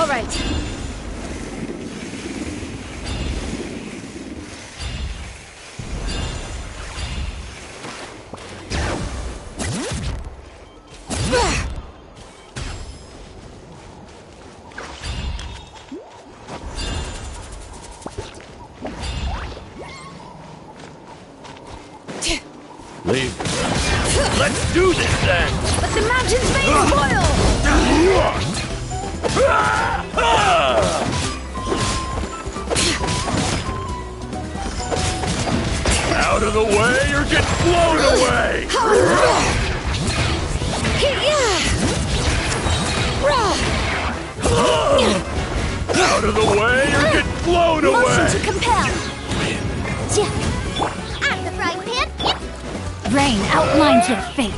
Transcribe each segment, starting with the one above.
right. Leave. Let's do this then! Let the mountain's veins boil! Out of the way or get blown away! Out of the way or get blown away! Motion to compel! I'm the frying pan. Rain outlines your fate.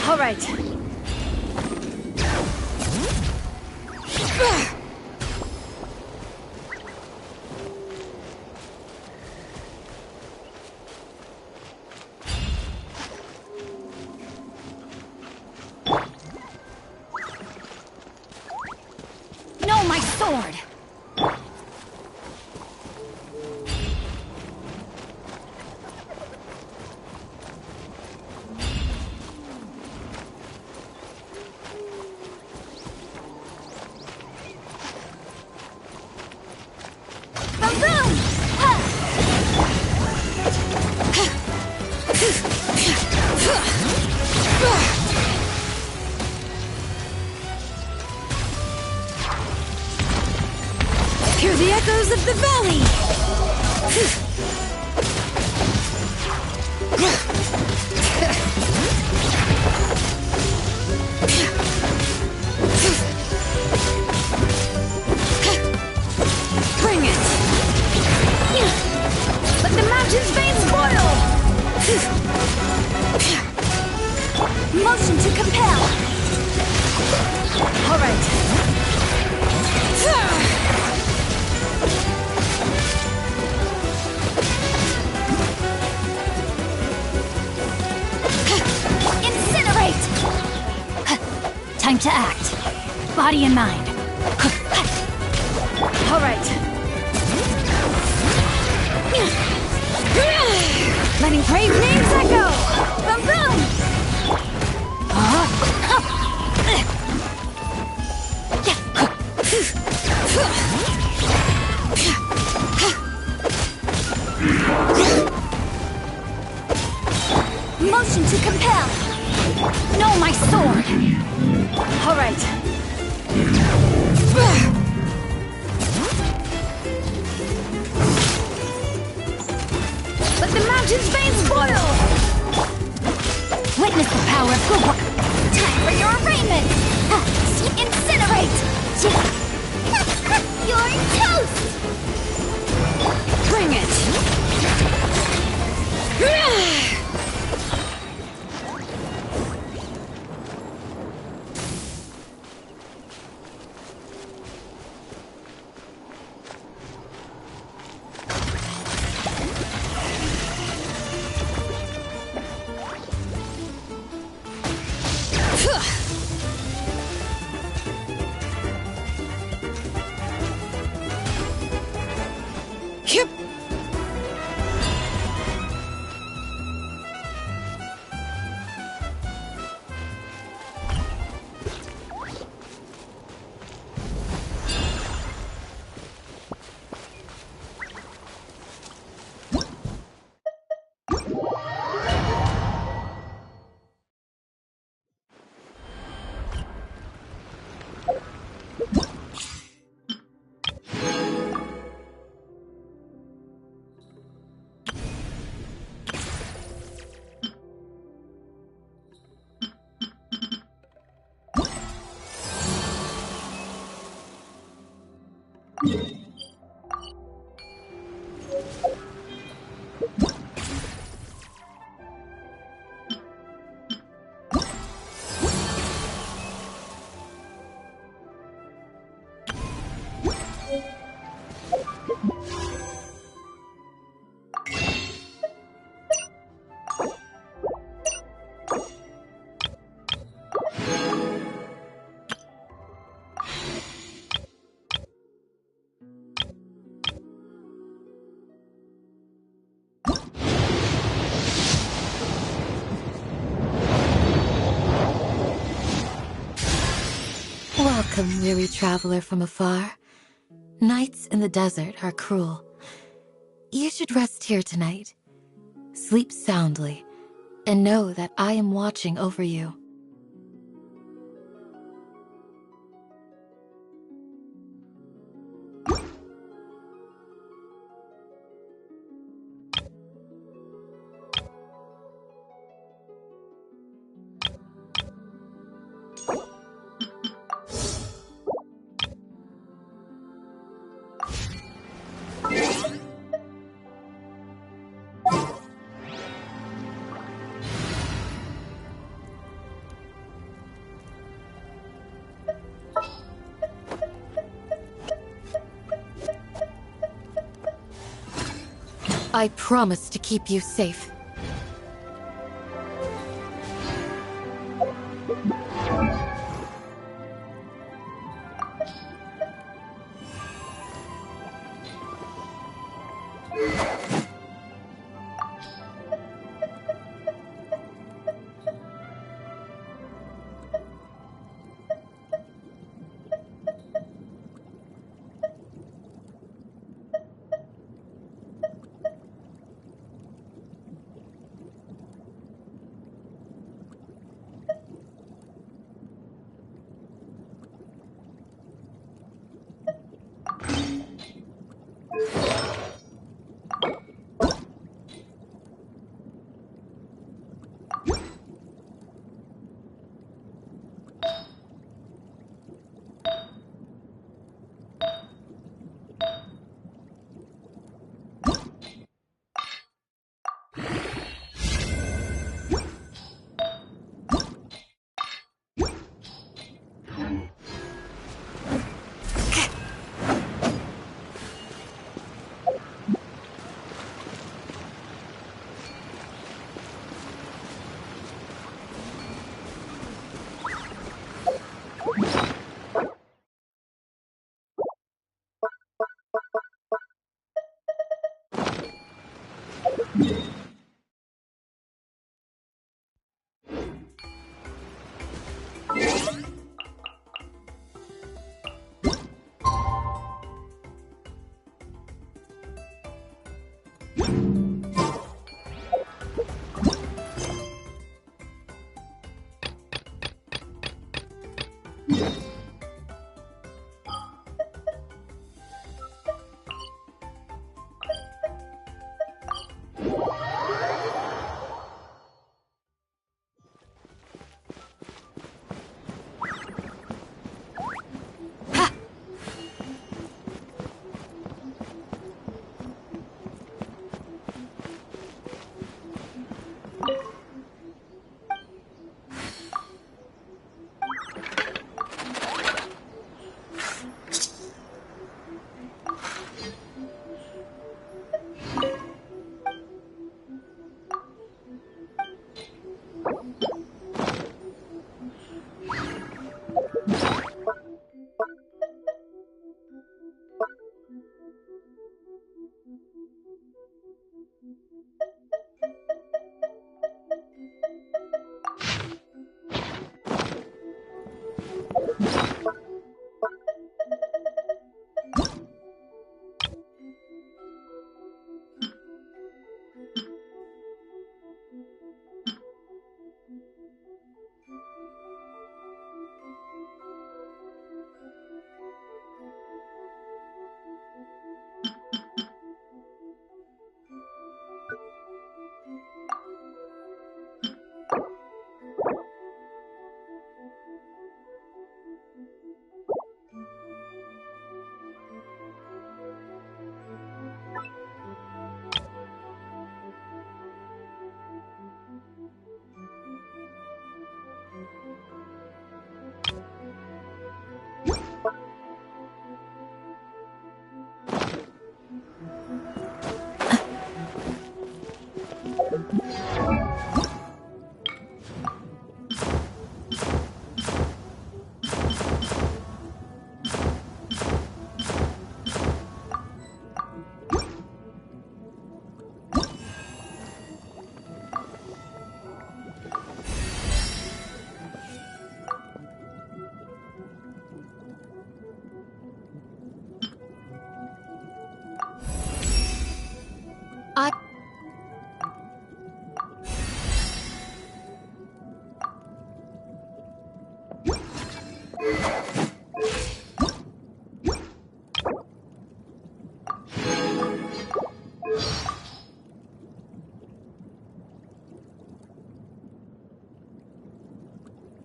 All right. No, my sword! Hear the echoes of the valley! Bring it! Let the mountain's veins boil! Motion to compel! All right. Incinerate! Time to act. Body and mind. All right. Letting brave names echo! Boom boom! Motion to compel! No, my sword! All right. Let the mountain's veins boil! Witness the power of good work. Time for your arraignment! Incinerate! You're toast! Bring it! Yep. Welcome, weary traveler from afar. Nights in the desert are cruel. You should rest here tonight. Sleep soundly, and know that I am watching over you. I promise to keep you safe.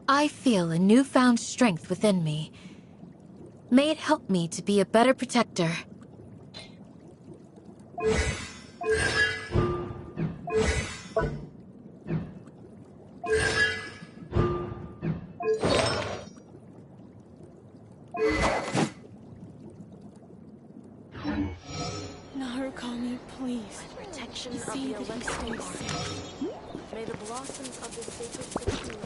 I feel a newfound strength within me. May it help me to be a better protector. Narukami, please. Protection of See the that he Electro stays safe. May the blossoms of the sacred Sakura.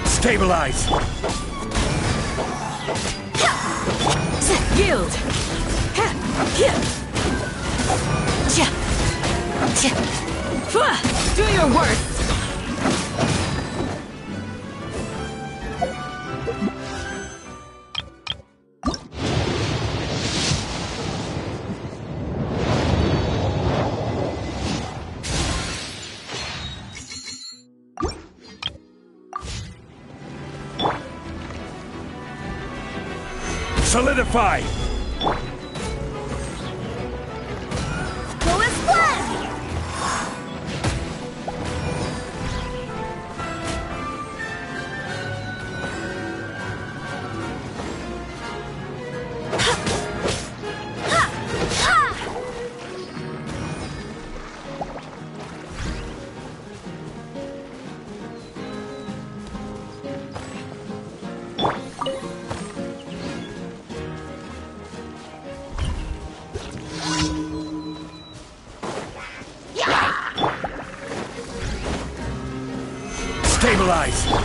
Stabilize! Yield! Do your worst! Solidify! Go as planned! Stabilize!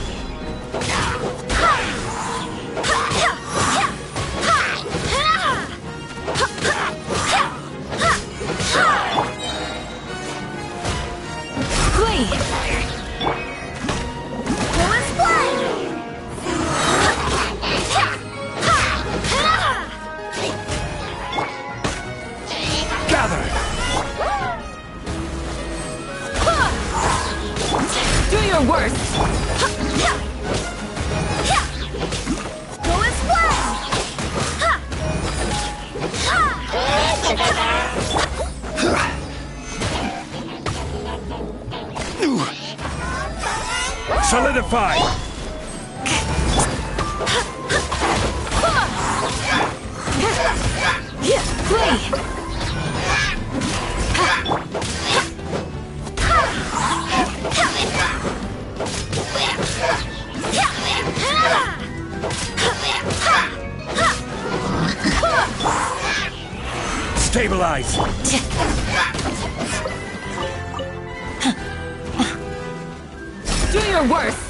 Solidify! Stabilize! Do your worst!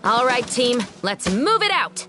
All right, team, let's move it out!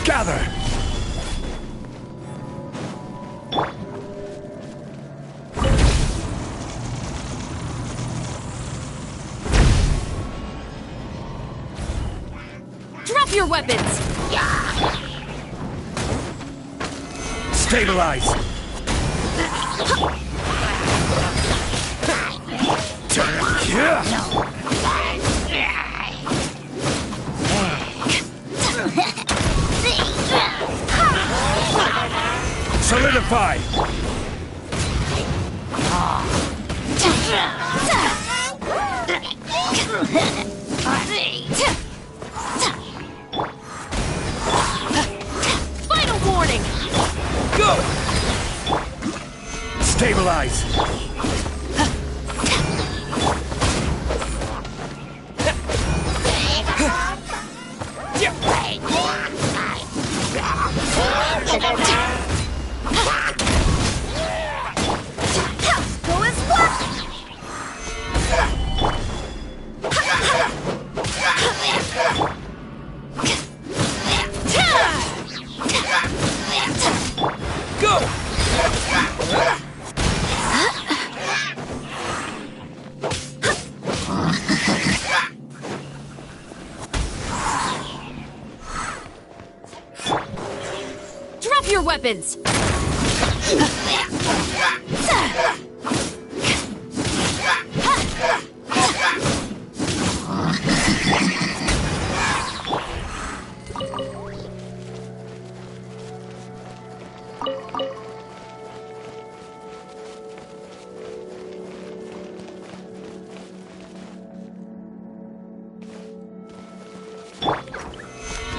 Gather! Drop your weapons! Stabilize! Solidify! Final warning! Go! Stabilize! your weapons!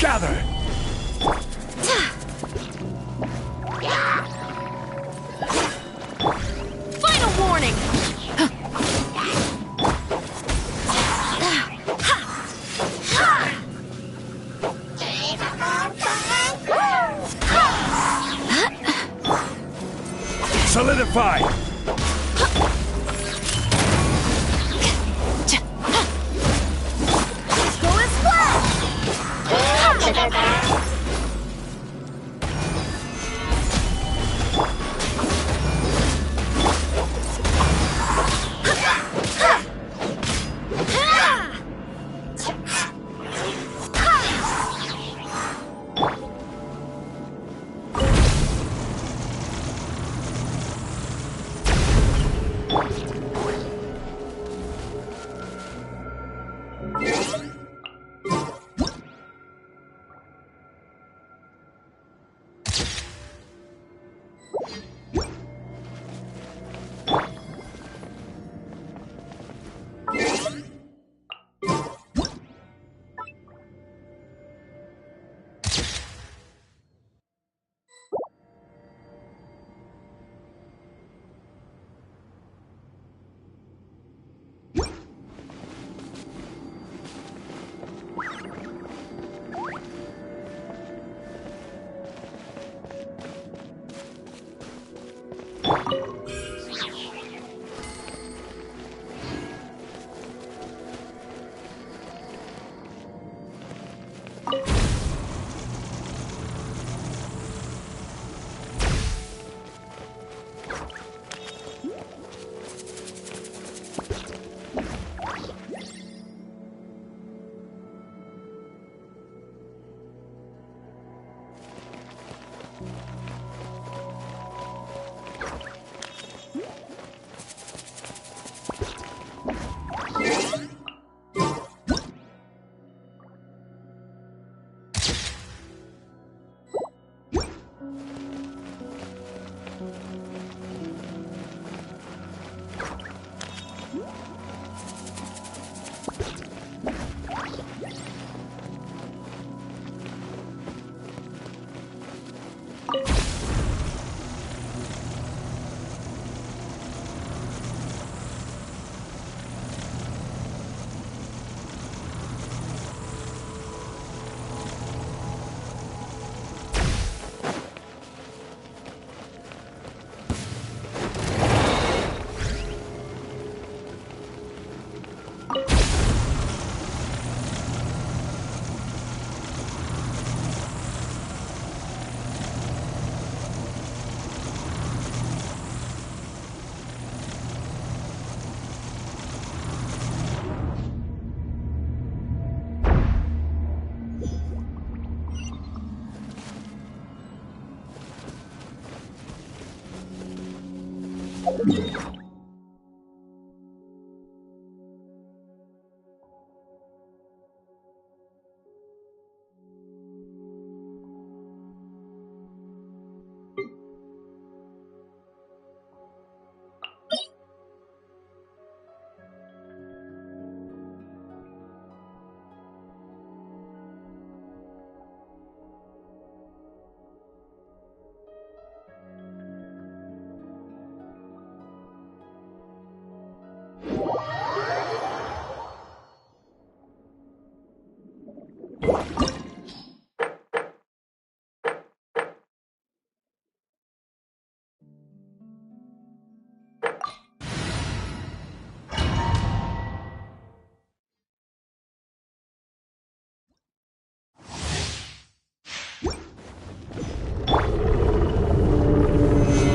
Gather! Final warning! Solidify! Go as flash!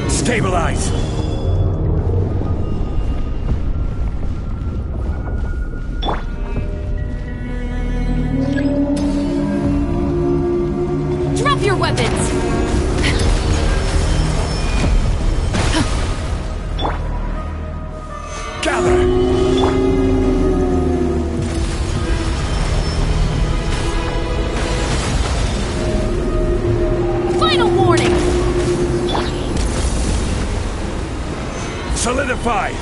Stabilize! Drop your weapons! Final warning! Solidify!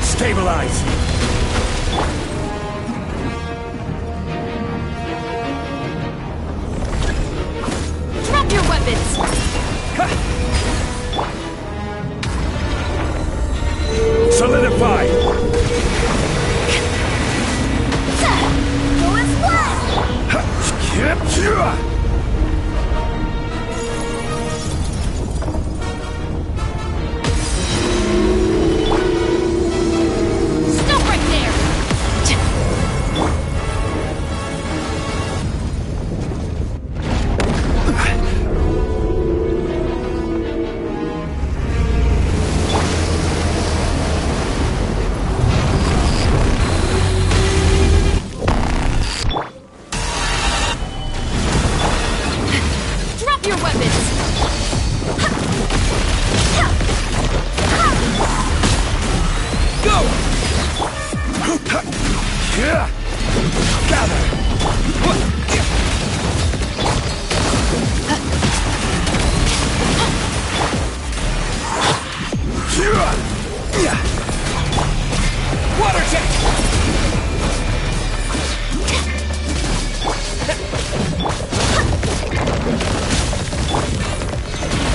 Stabilize! Drop your weapons! Solidify! Go as one! Stop right there! Drop your weapons! Go! Gather! Water jet!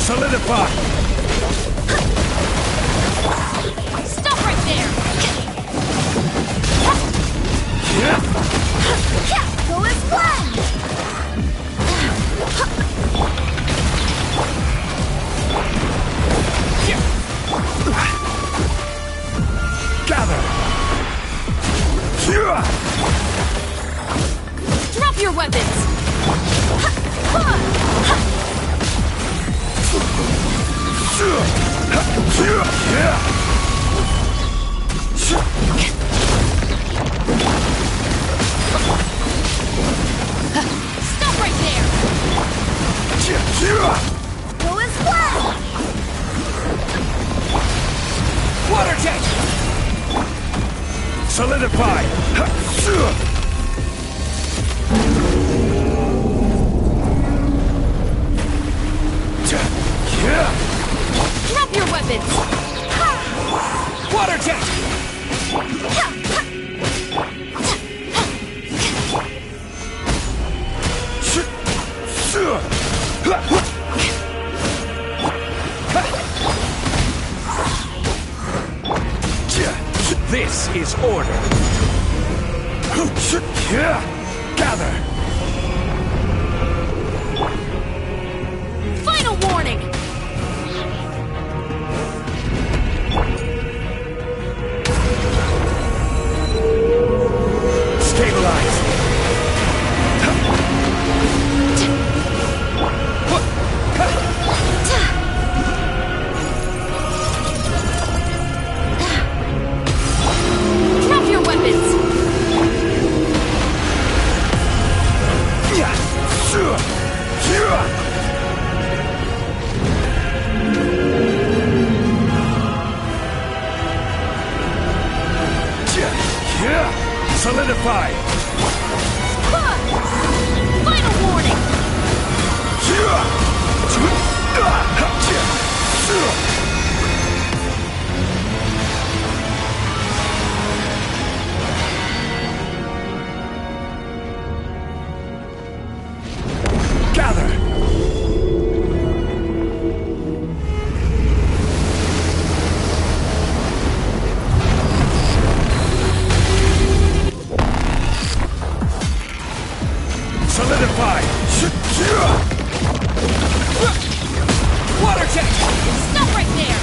Solidify! Stop right there! Go as one! Gather! Drop your weapons! Stop right there! Go as one! Water jet! Solidify! Drop your weapons! Water jet! This is order. Gather! Final warning! Stabilize! Drop your weapons! Solidify! Final warning! Gather! Solidify! Water jet! Stop right there!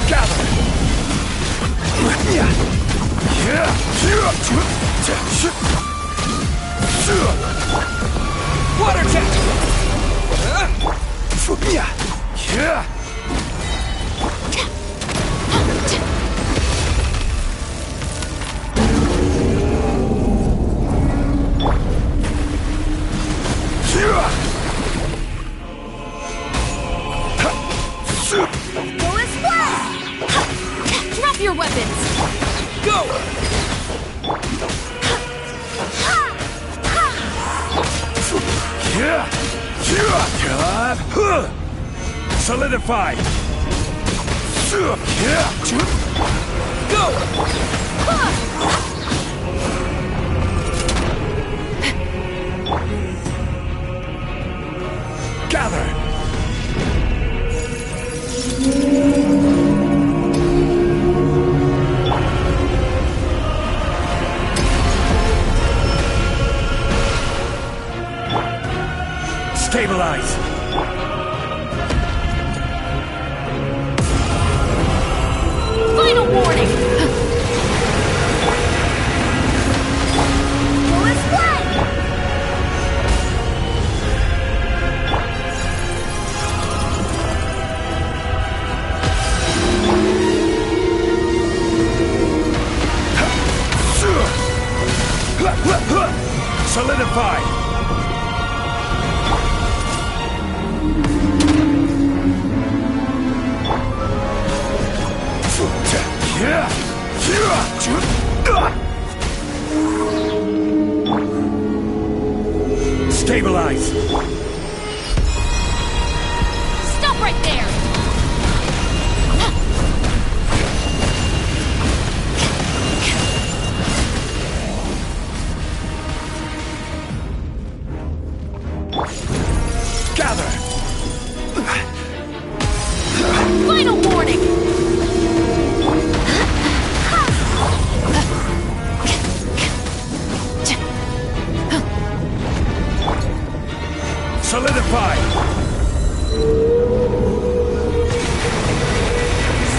Gather! Water jet! your weapons! Go! Solidify! Go! Gather! Stabilize! Final warning! Go as one! Solidify! Stabilize! Stop right there! Gather! Final warning! Solidify!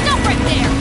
Stop right there!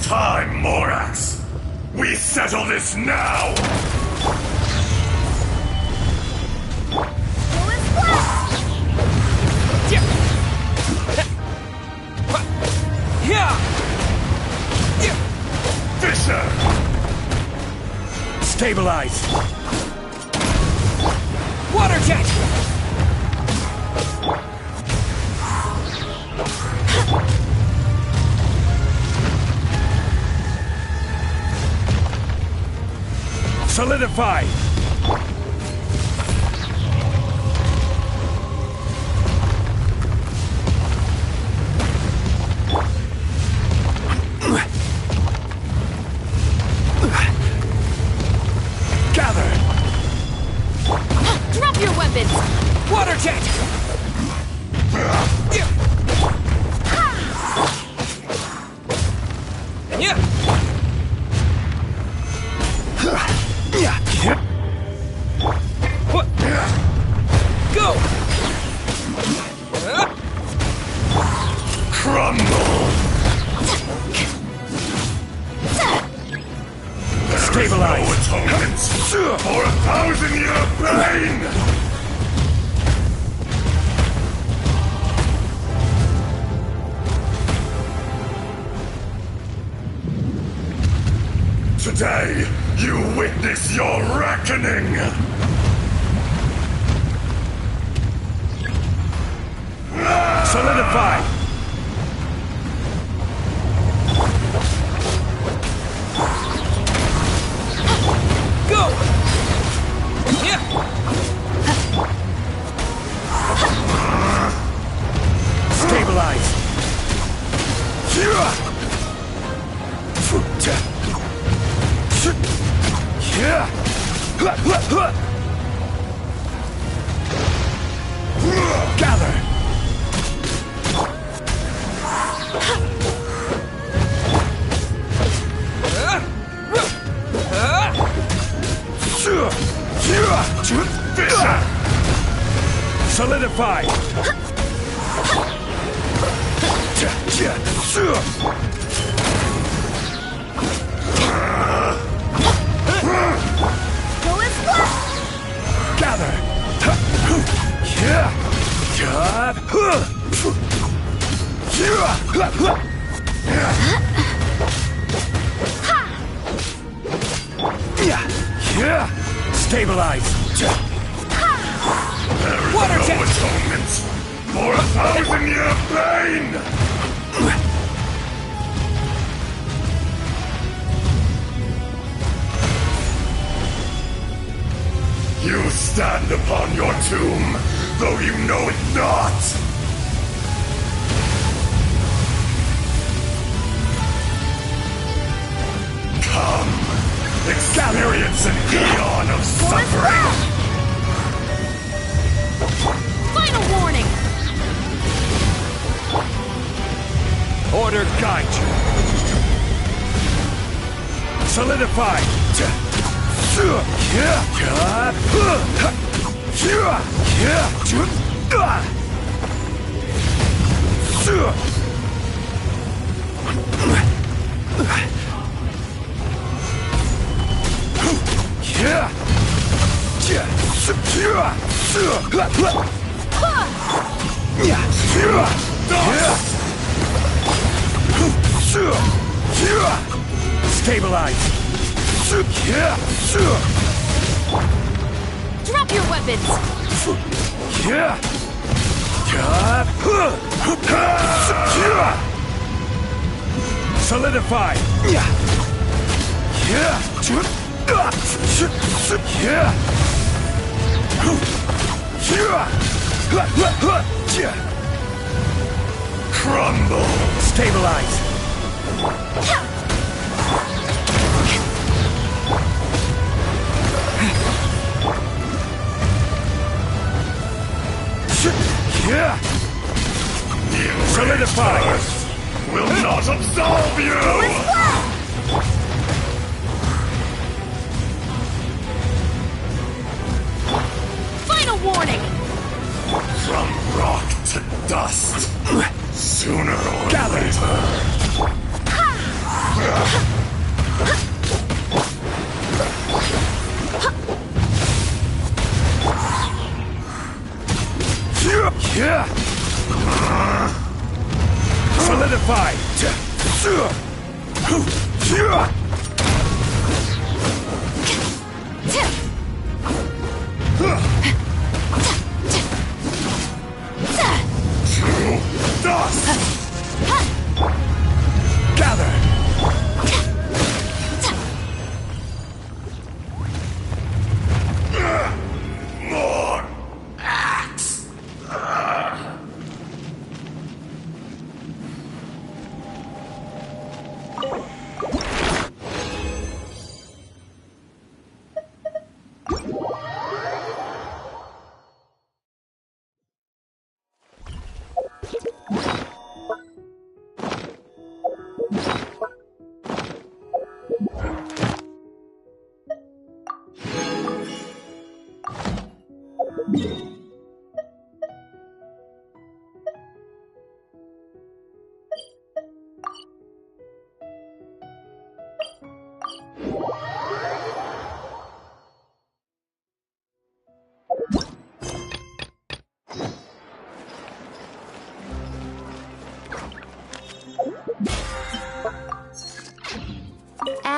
Time, Morax! We settle this now! Go as one! Fisher! Stabilize! Water jet! Solidify! Crumble! Stabilize! No atonement for 1,000-year pain! Today, you witness your reckoning! Solidify! Go! Yeah! Stabilize! Gather! Solidify! Go as well! Gather! Stabilize! There is Water no jet! atonement for 1,000-year pain! You stand upon your tomb, though you know it not! Come, experience an eon of suffering! Final warning! Order guide you! Solidify! Stabilize! Drop your weapons! Solidify! Crumble! Stabilize! Solidify! Earth will not absolve you! Final warning! From rock to dust, sooner or Gather. later. Solidify! To dust! Gather! More axe!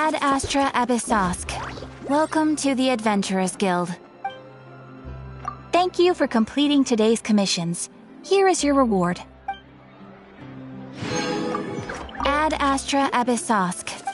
Ad Astra Abyssosk. Welcome to the Adventurers Guild. Thank you for completing today's commissions. Here is your reward. Ad Astra Abyssosk.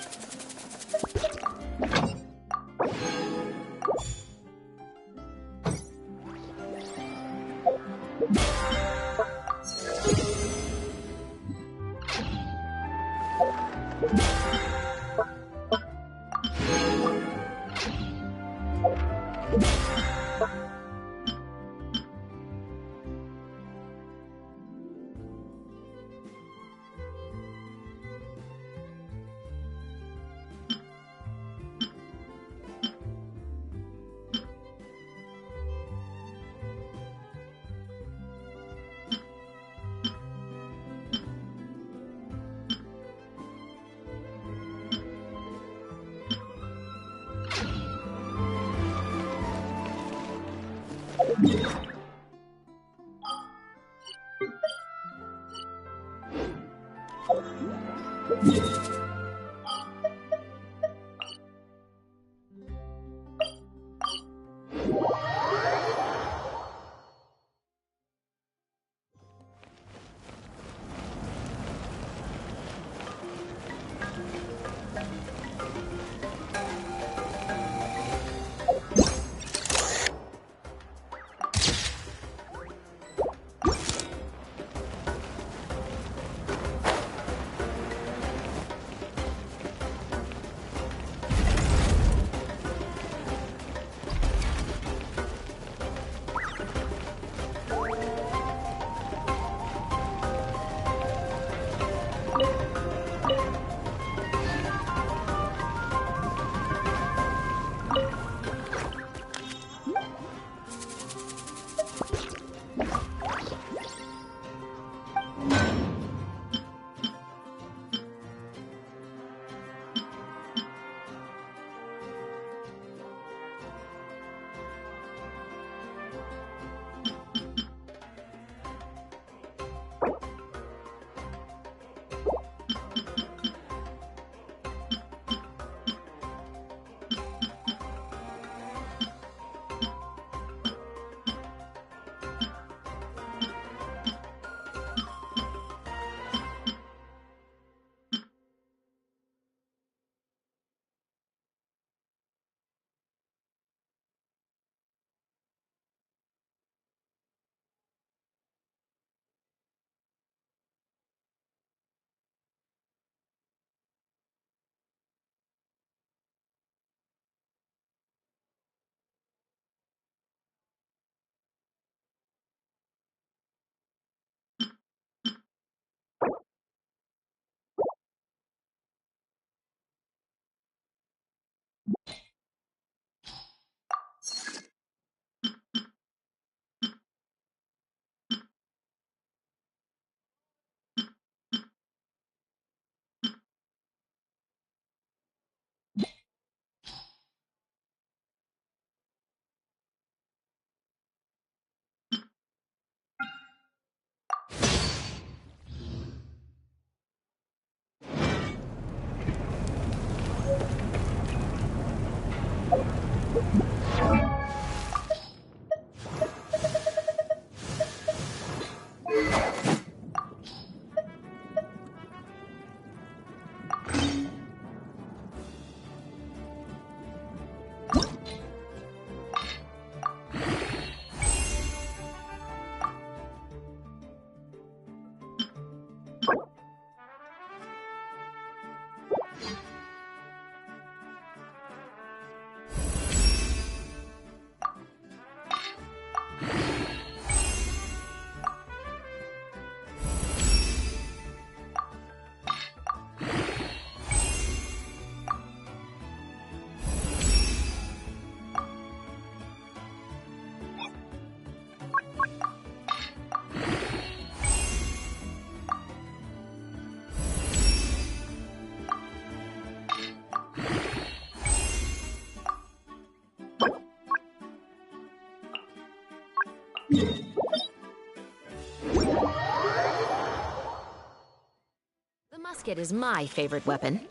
The musket is my favorite weapon.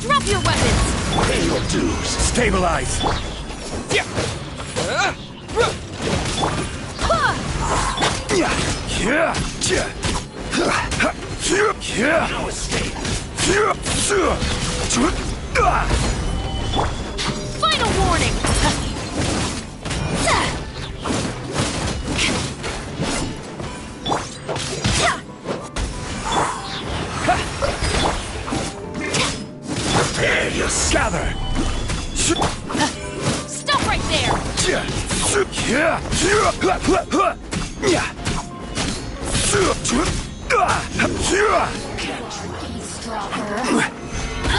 Drop your weapons! Pay your dues. Stabilize! No escape. Final warning! Prepare yourself. Gather! Stop right there!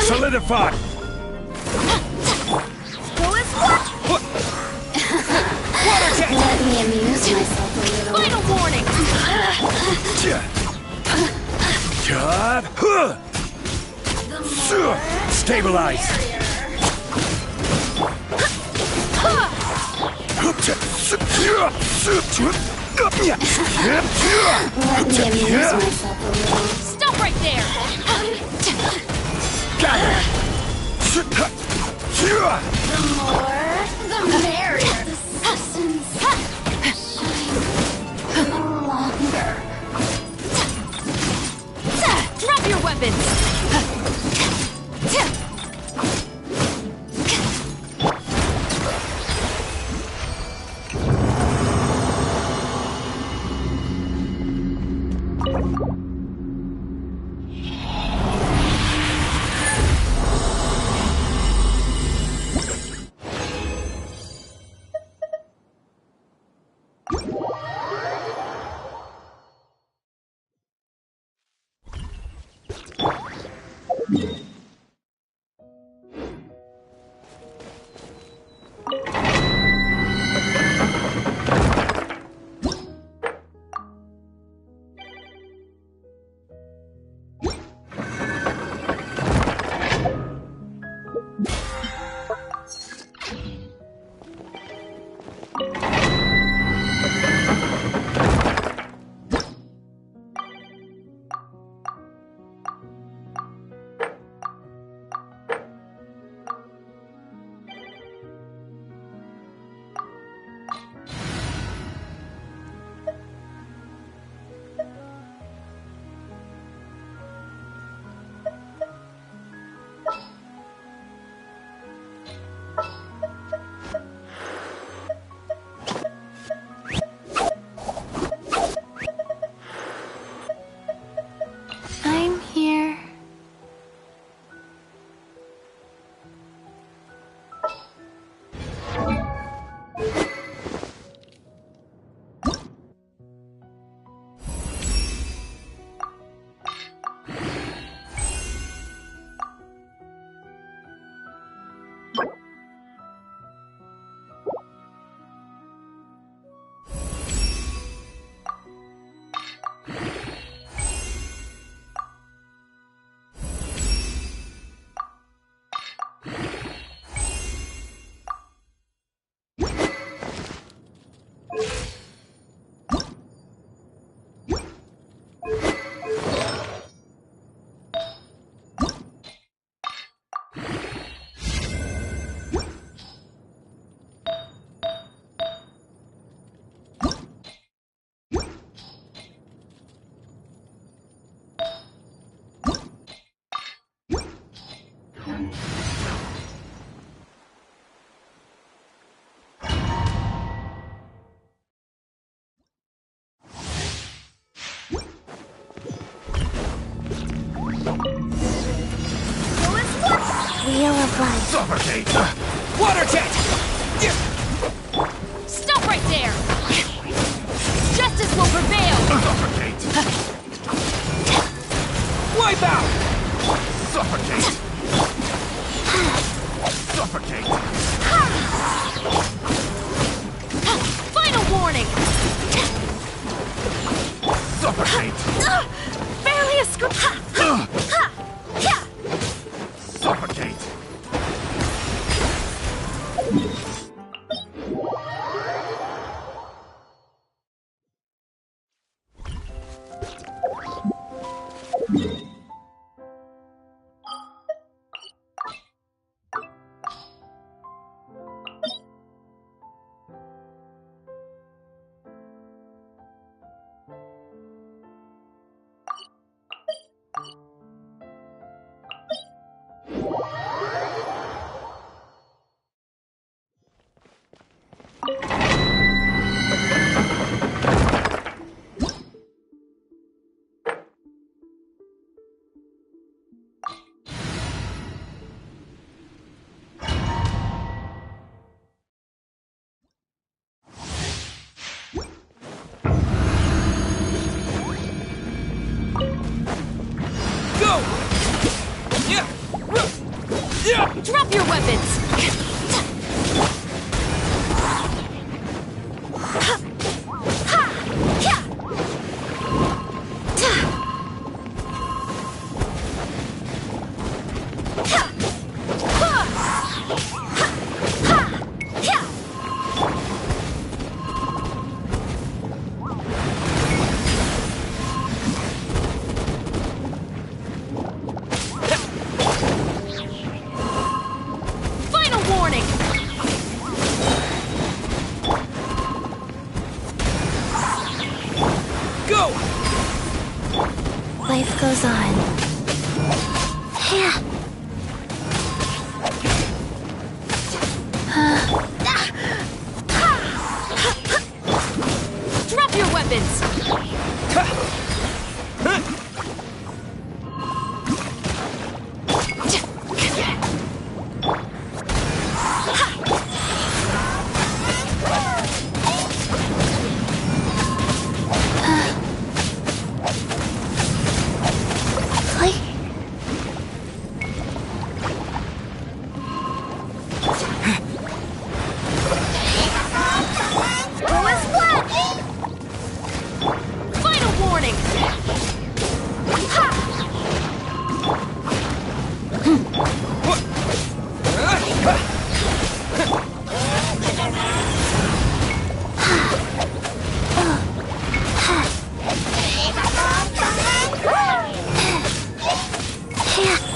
Solidify! Go as what? Water jet! Let me amuse myself a little. Final warning! Stabilize! Let me amuse myself a little. Stop right there! Gather! The more, the merrier. The substance shines no longer. Drop your weapons! I'm here. Hoyoverse Vas. Suffocate! Water jet! Stop right there! Justice will prevail! Suffocate! Wipe out! Suffocate! Suffocate! Final warning! Suffocate! Barely escaped! Suffocate! Drop your weapons! Life goes on. Drop your weapons!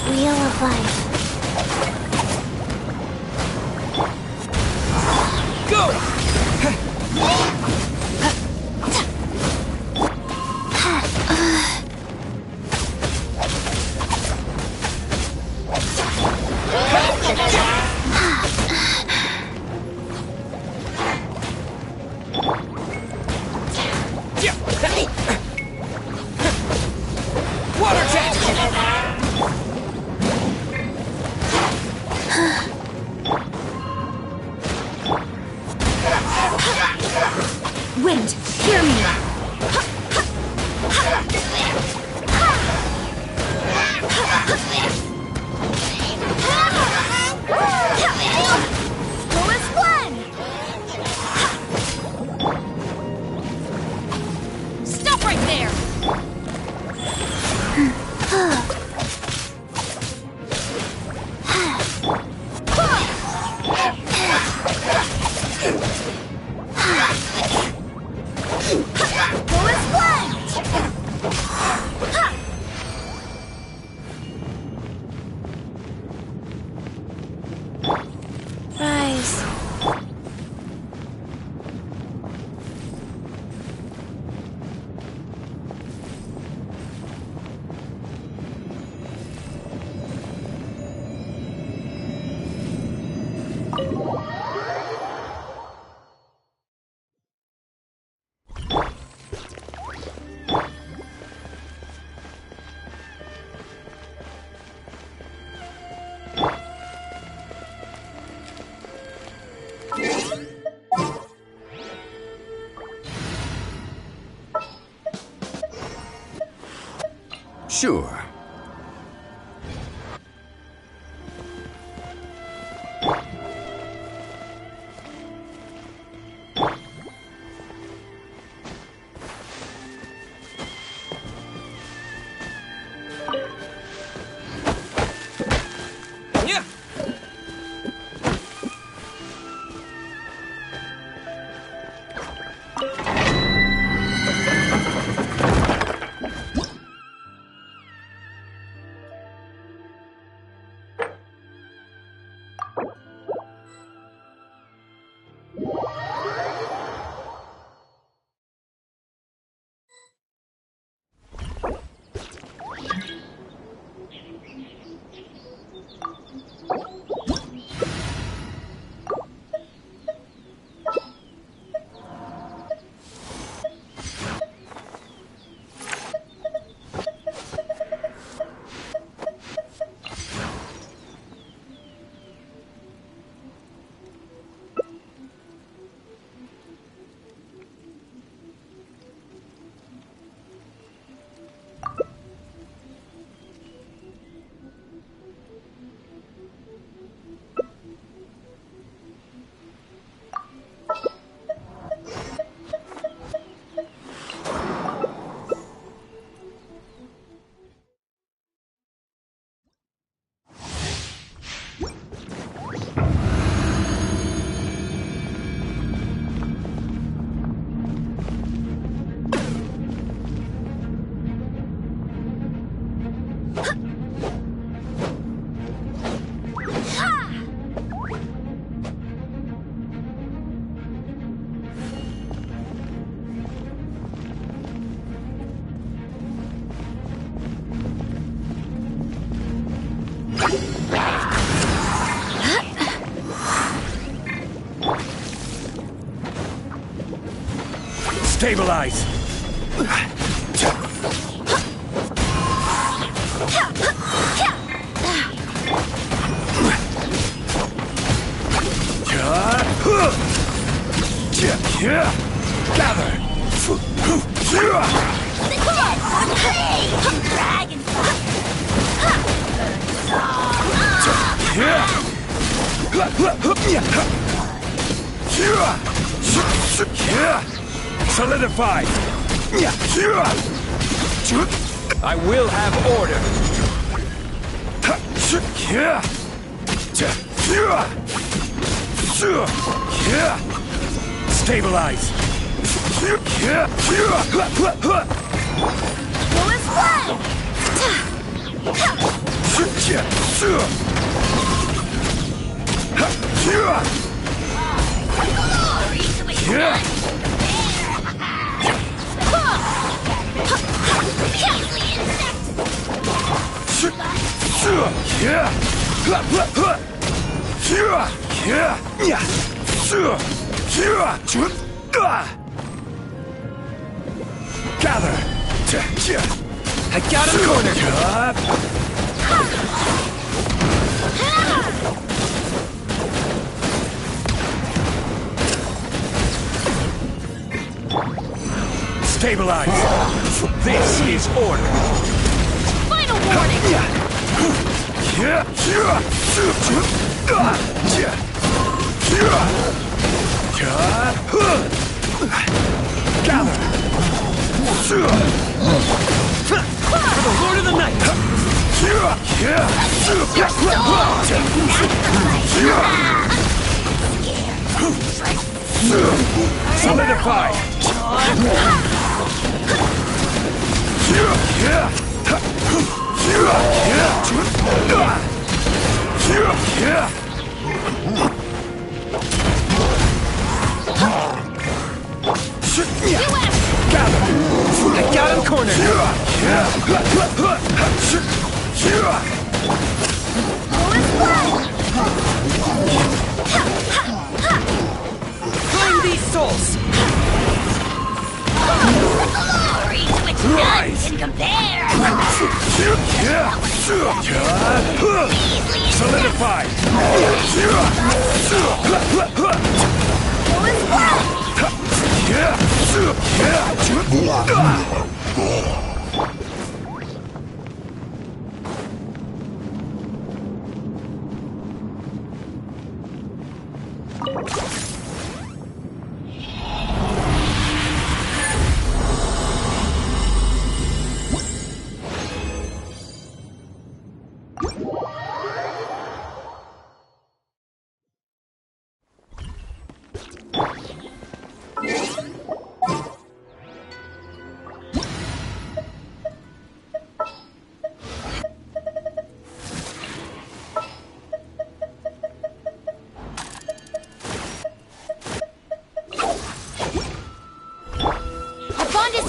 Wheel of life. Wind, hear me! Lowest one! Stop right there! Lowest one! Rise. Sure. Stabilize! Gather! Solidify! I will have order! Stabilize! Gather! I got him cornered! Stabilize! This is order! Final warning! Gather! For the Lord of the Night! Solidify! Gather! I got him cornered! Claim these souls! Glory to which none can compare! Solidify!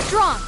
strong!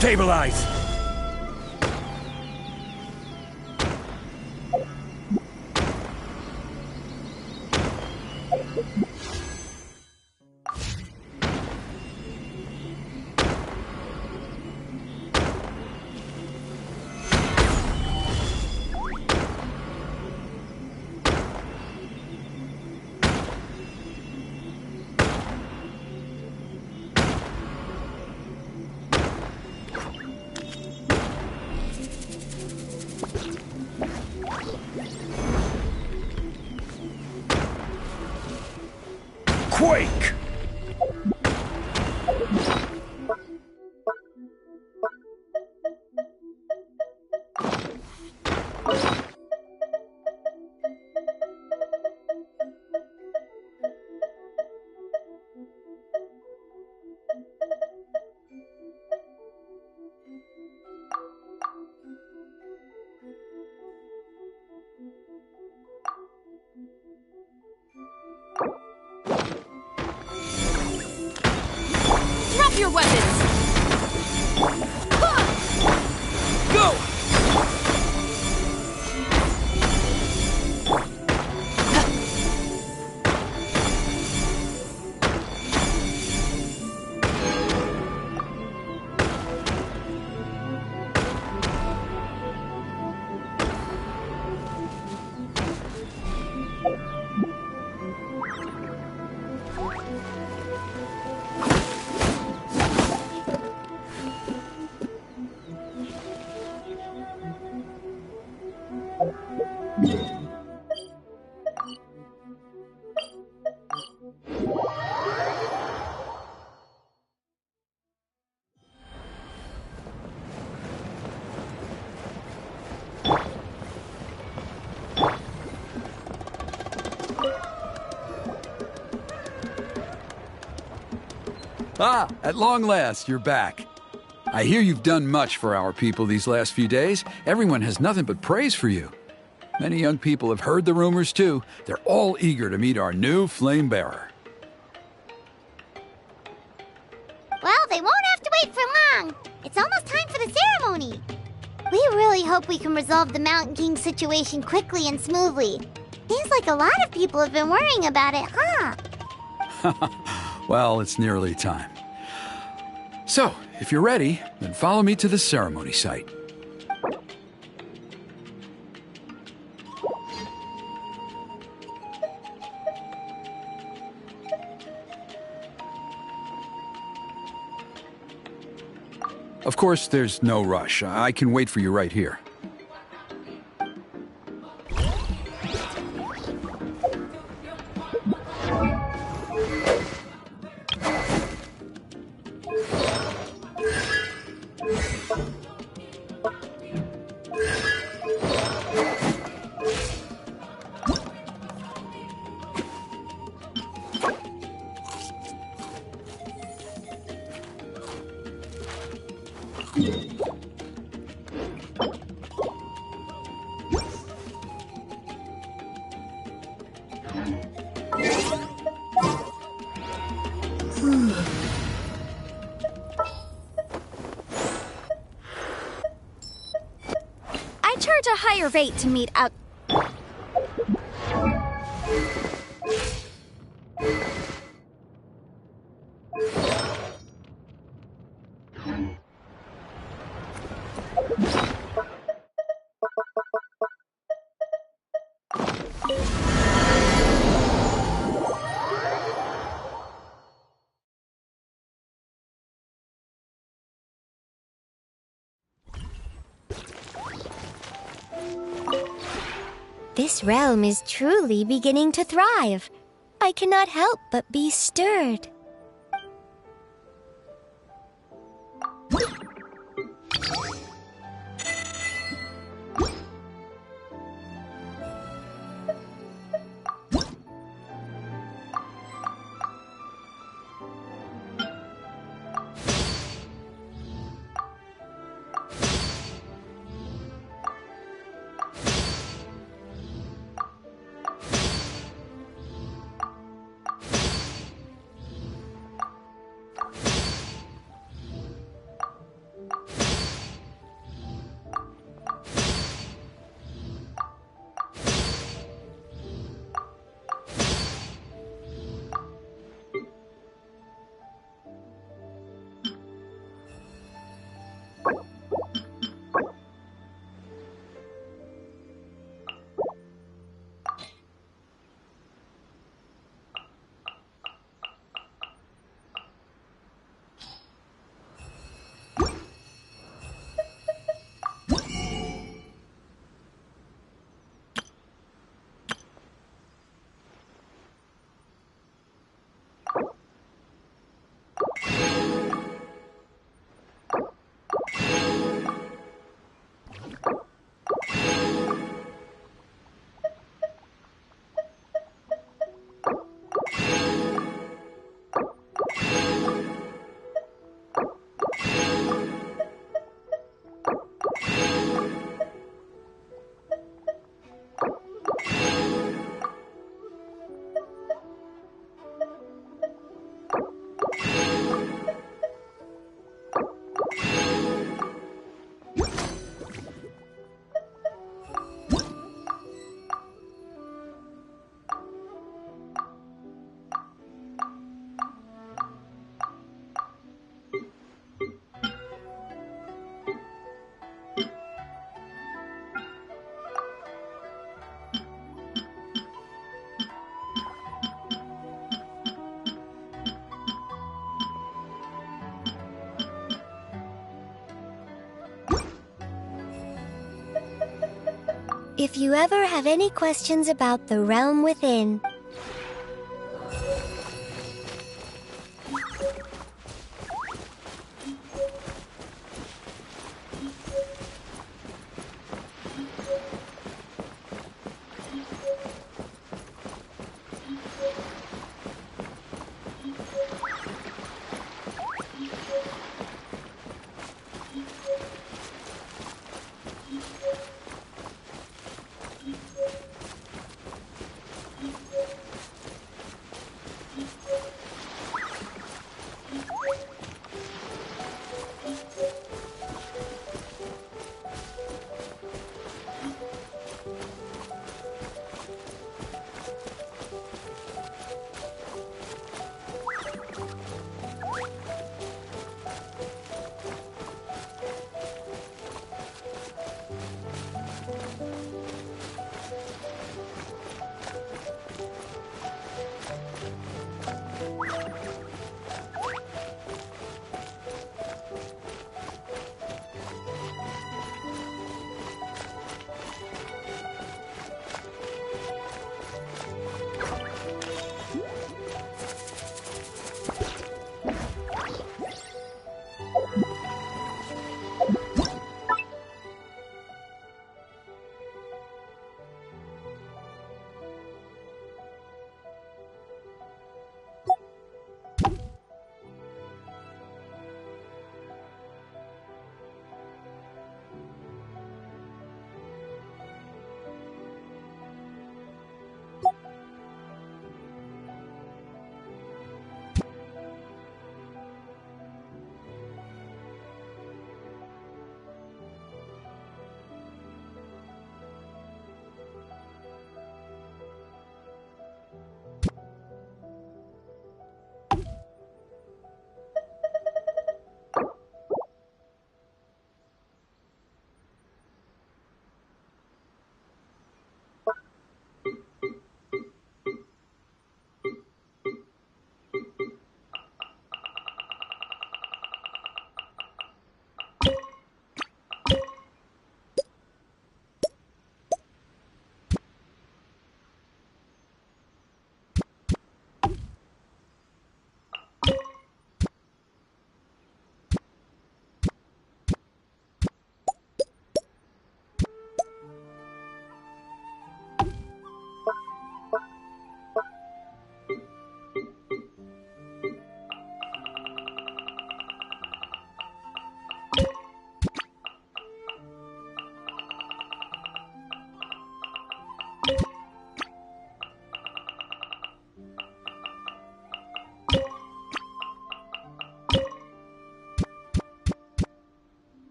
Stabilize! Quake! Drop your weapons! Go! Ah, at long last, you're back. I hear you've done much for our people these last few days. Everyone has nothing but praise for you. Many young people have heard the rumors, too. They're all eager to meet our new flame bearer. Well, they won't have to wait for long. It's almost time for the ceremony. We really hope we can resolve the Mountain King situation quickly and smoothly. Seems like a lot of people have been worrying about it, huh? Well, it's nearly time. So, if you're ready, then follow me to the ceremony site. Of course, there's no rush. I can wait for you right here. a higher rate to meet out. This realm is truly beginning to thrive. I cannot help but be stirred. If you ever have any questions about the realm within,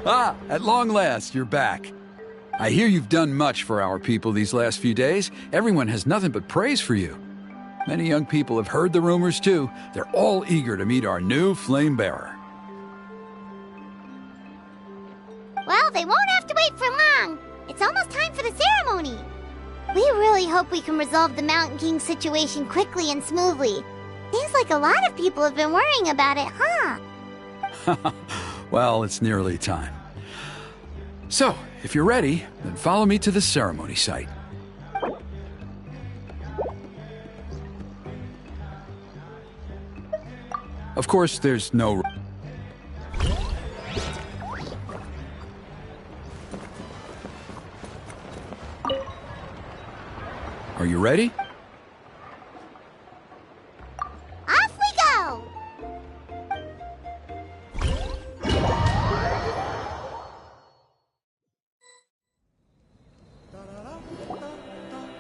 Ah, at long last, you're back. I hear you've done much for our people these last few days. Everyone has nothing but praise for you. Many young people have heard the rumors too. They're all eager to meet our new flame bearer. Well, they won't have to wait for long. It's almost time for the ceremony. We really hope we can resolve the Mountain King situation quickly and smoothly. Seems like a lot of people have been worrying about it, huh? Well, it's nearly time. So, if you're ready, then follow me to the ceremony site. Of course, there's no... Are you ready? Off we go!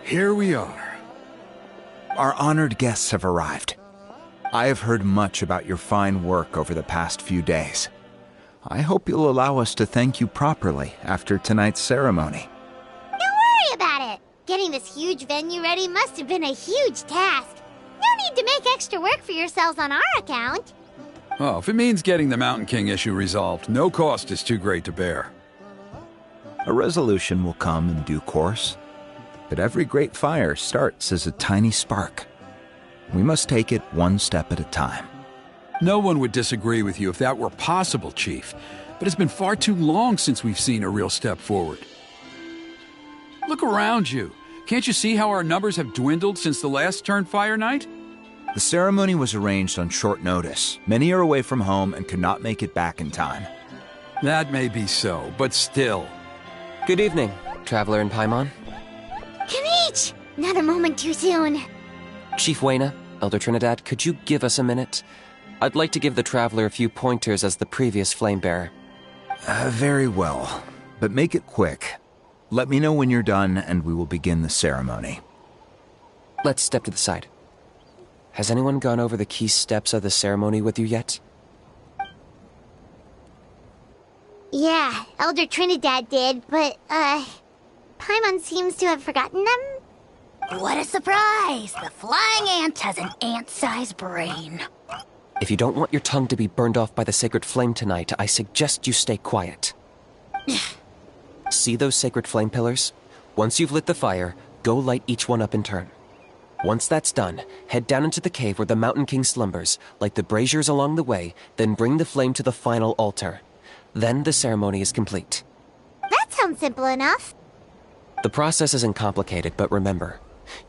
Here we are. Our honored guests have arrived. I have heard much about your fine work over the past few days. I hope you'll allow us to thank you properly after tonight's ceremony. Don't worry about it. Getting this huge venue ready must have been a huge task. No need to make extra work for yourselves on our account. Oh, if it means getting the Mountain King issue resolved, no cost is too great to bear. A resolution will come in due course, but every great fire starts as a tiny spark. We must take it one step at a time. No one would disagree with you if that were possible, Chief, but it's been far too long since we've seen a real step forward. Look around you. Can't you see how our numbers have dwindled since the last Turnfire night? The ceremony was arranged on short notice. Many are away from home and could not make it back in time. That may be so, but still. Good evening, Traveler in Paimon. Kanich! Not a moment too soon. Chief Wayna, Elder Trinidad, could you give us a minute? I'd like to give the Traveler a few pointers as the previous Flamebearer. Very well, but make it quick. Let me know when you're done and we will begin the ceremony. Let's step to the side. Has anyone gone over the key steps of the ceremony with you yet? Yeah, Elder Trinidad did, but, Paimon seems to have forgotten them? What a surprise! The flying ant has an ant-sized brain. If you don't want your tongue to be burned off by the sacred flame tonight, I suggest you stay quiet. See those sacred flame pillars? Once you've lit the fire, go light each one up in turn. Once that's done, head down into the cave where the Mountain King slumbers, light the braziers along the way, then bring the flame to the final altar. Then the ceremony is complete. That sounds simple enough. The process isn't complicated, but remember,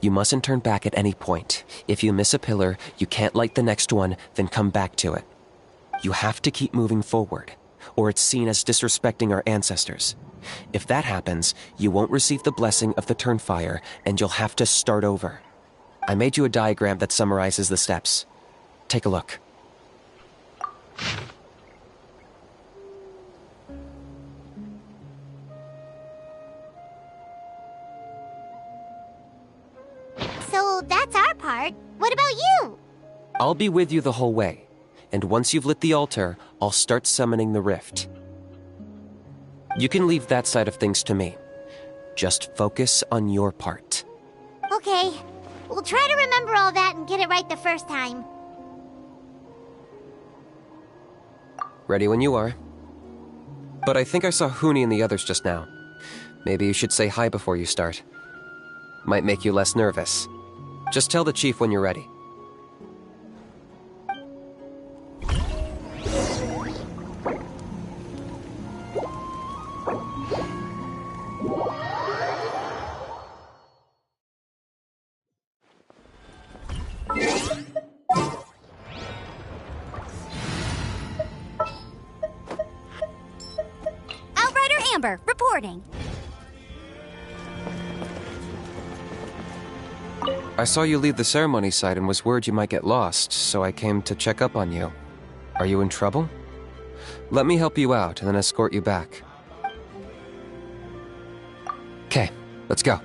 you mustn't turn back at any point. If you miss a pillar, you can't light the next one, then come back to it. You have to keep moving forward, or it's seen as disrespecting our ancestors. If that happens, you won't receive the blessing of the Turnfire, and you'll have to start over. I made you a diagram that summarizes the steps. Take a look. So that's our part. What about you? I'll be with you the whole way, and once you've lit the altar, I'll start summoning the rift. You can leave that side of things to me. Just focus on your part. Okay. We'll try to remember all that and get it right the first time. Ready when you are. But I think I saw Huni and the others just now. Maybe you should say hi before you start. Might make you less nervous. Just tell the chief when you're ready. Outrider Amber, reporting. I saw you leave the ceremony site and was worried you might get lost, so I came to check up on you. Are you in trouble? Let me help you out and then escort you back. Okay, let's go.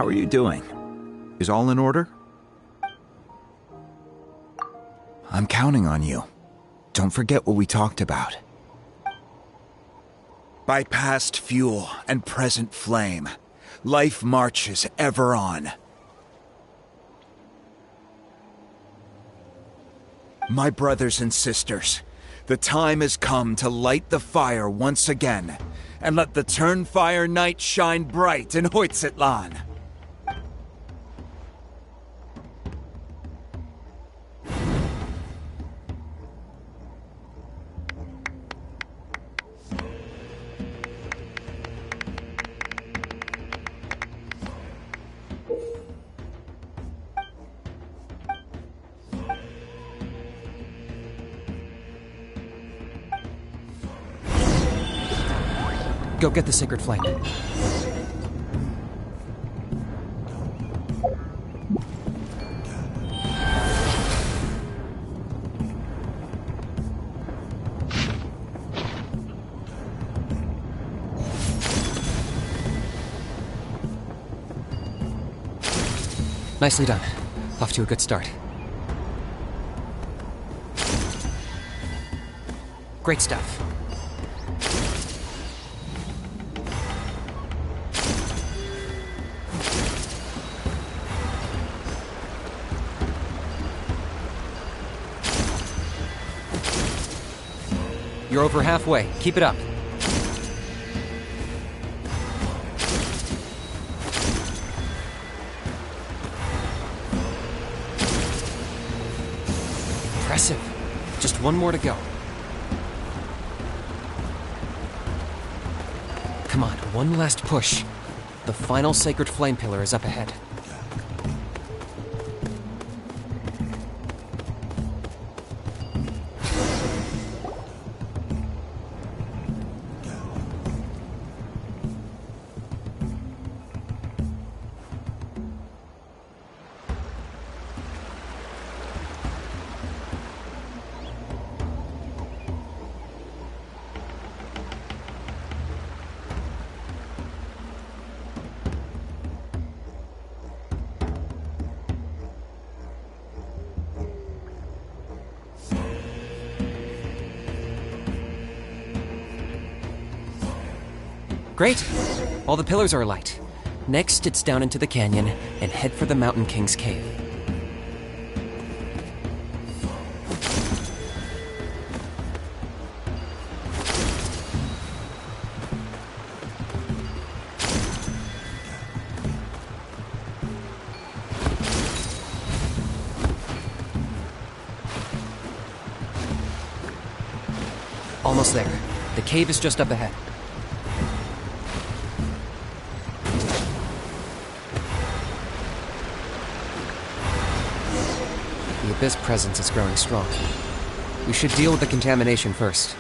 How are you doing? Is all in order? I'm counting on you. Don't forget what we talked about. By past fuel and present flame, life marches ever on. My brothers and sisters, the time has come to light the fire once again, and let the Turnfire night shine bright in Hoytzitlan. Go get the sacred flame. Nicely done. Off to a good start. Great stuff. You're over halfway. Keep it up. Impressive. Just one more to go. Come on, one last push. The final sacred flame pillar is up ahead. Great! All the pillars are alight. Next, it's down into the canyon and head for the Mountain King's cave. Almost there. The cave is just up ahead. The Abyss presence is growing strong. We should deal with the contamination first.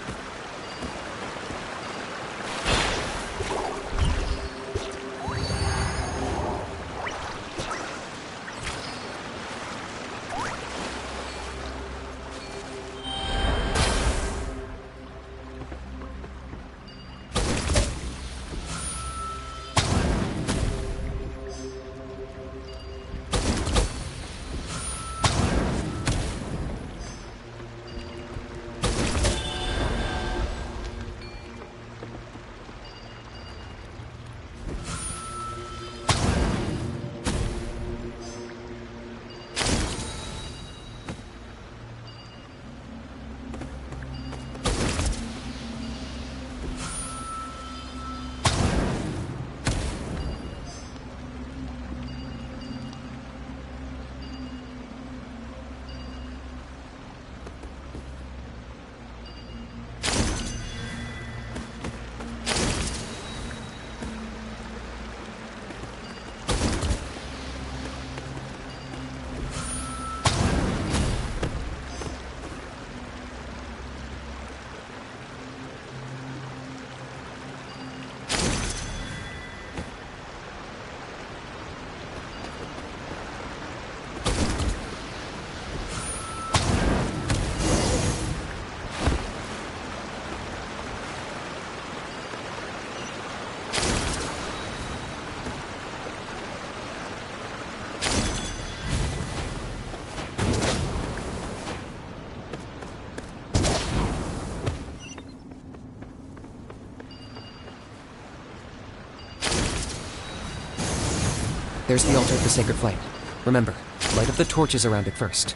There's the altar of the sacred flame. Remember, light up the torches around it first.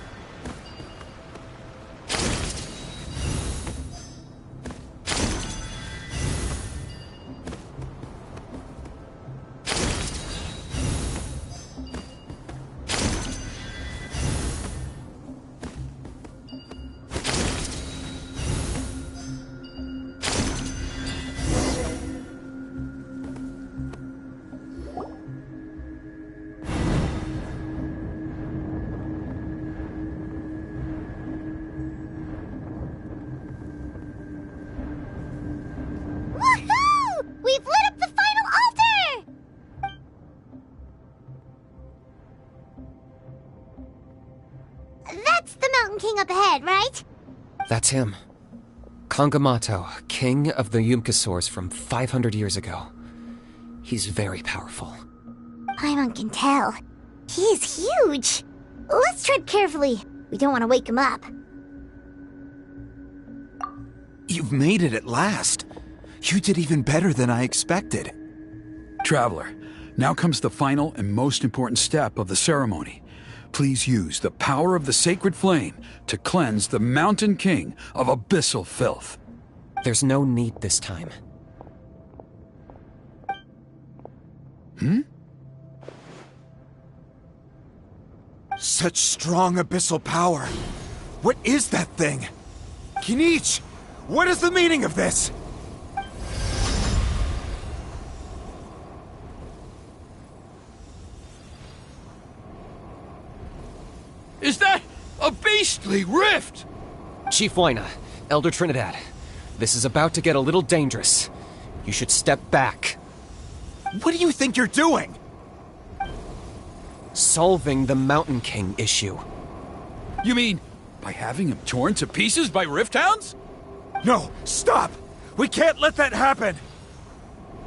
We've lit up the final altar! That's the Mountain King up ahead, right? That's him. Kangamato, king of the Yumkasaurs from 500 years ago. He's very powerful. Paimon can tell. He is huge. Let's tread carefully. We don't want to wake him up. You've made it at last. You did even better than I expected. Traveler, now comes the final and most important step of the ceremony. Please use the power of the sacred flame to cleanse the Mountain King of abyssal filth. There's no need this time. Such strong abyssal power. What is that thing? Kinich, what is the meaning of this? Is that a beastly rift? Chief Wyna, Elder Trinidad, this is about to get a little dangerous. You should step back. What do you think you're doing? Solving the Mountain King issue. You mean by having him torn to pieces by rift hounds? No, stop! We can't let that happen!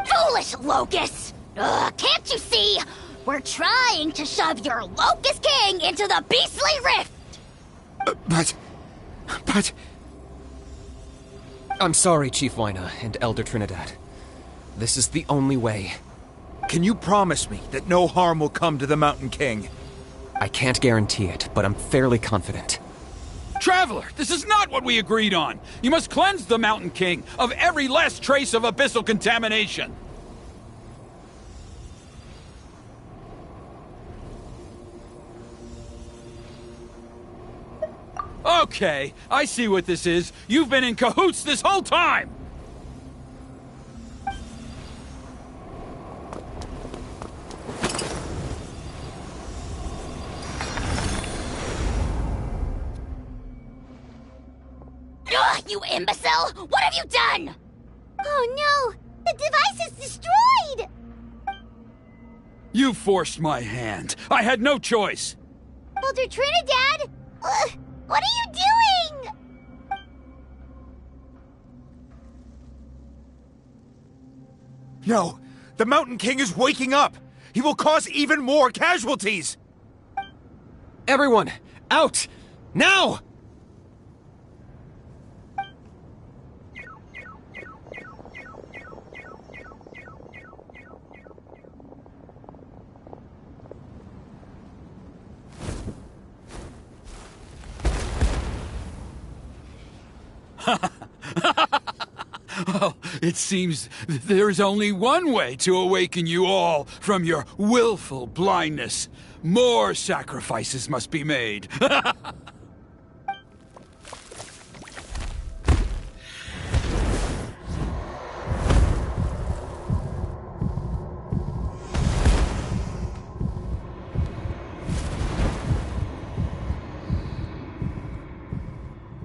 Foolish Locust! Can't you see? We're trying to shove your Locust King into the beastly rift! But... I'm sorry, Chief Wyna and Elder Trinidad. This is the only way. Can you promise me that no harm will come to the Mountain King? I can't guarantee it, but I'm fairly confident. Traveler, this is not what we agreed on! You must cleanse the Mountain King of every last trace of abyssal contamination! Okay, I see what this is. You've been in cahoots this whole time! Ugh, you imbecile! What have you done? Oh no! The device is destroyed! You forced my hand. I had no choice. Elder Trinidad! What are you doing? No! The Mountain King is waking up! He will cause even more casualties! Everyone, out! Now! Well, it seems there's only one way to awaken you all from your willful blindness. More sacrifices must be made.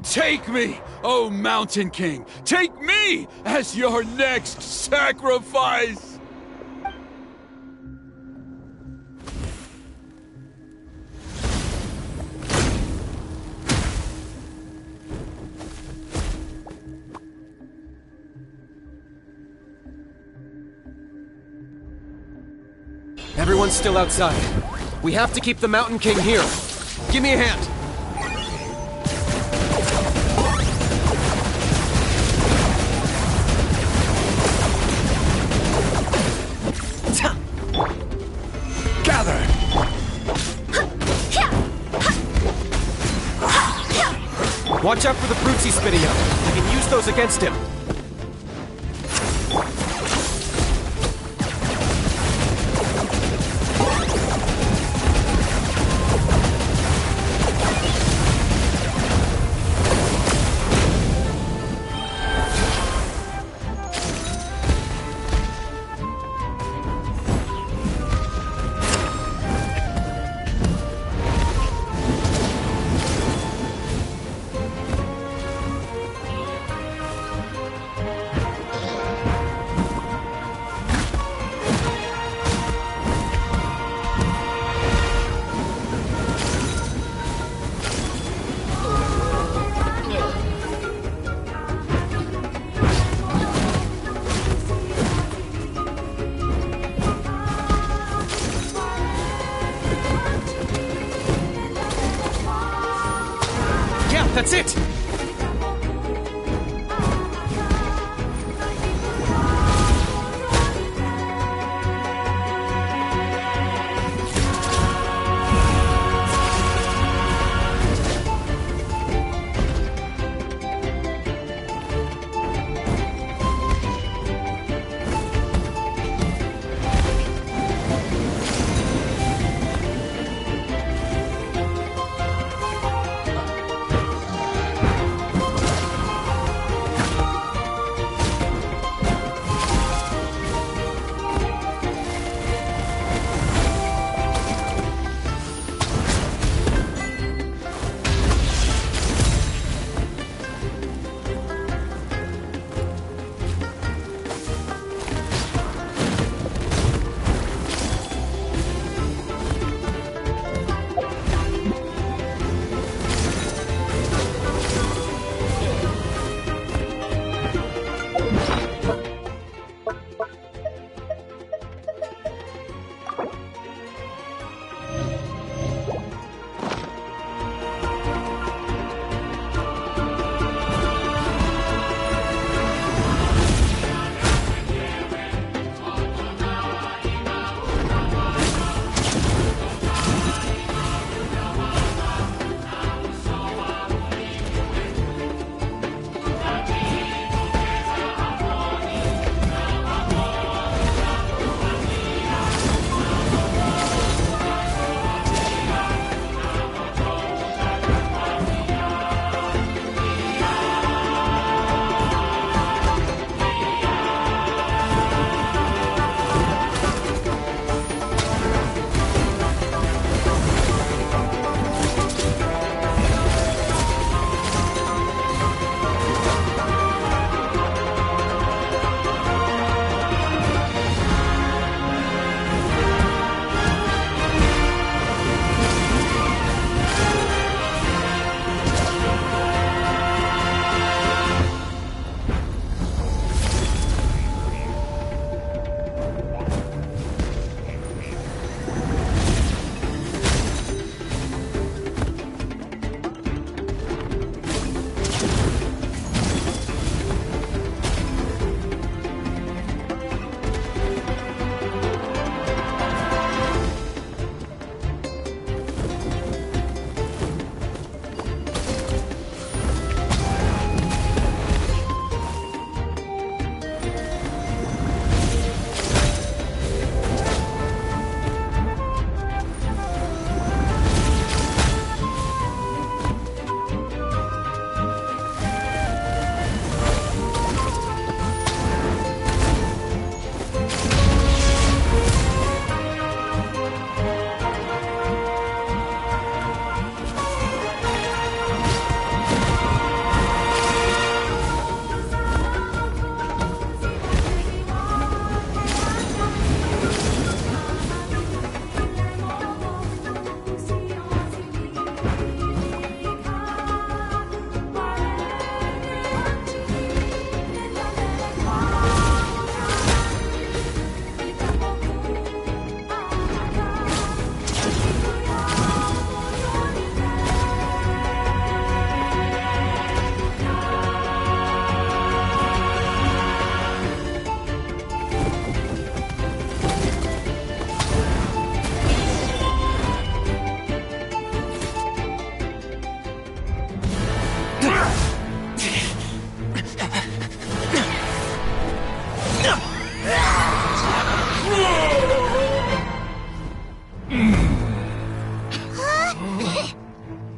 Take me, O Mountain King! Take me as your next sacrifice! Everyone's still outside. We have to keep the Mountain King here. Give me a hand. Gather! Watch out for the fruits he's spitting out. We can use those against him. That's it!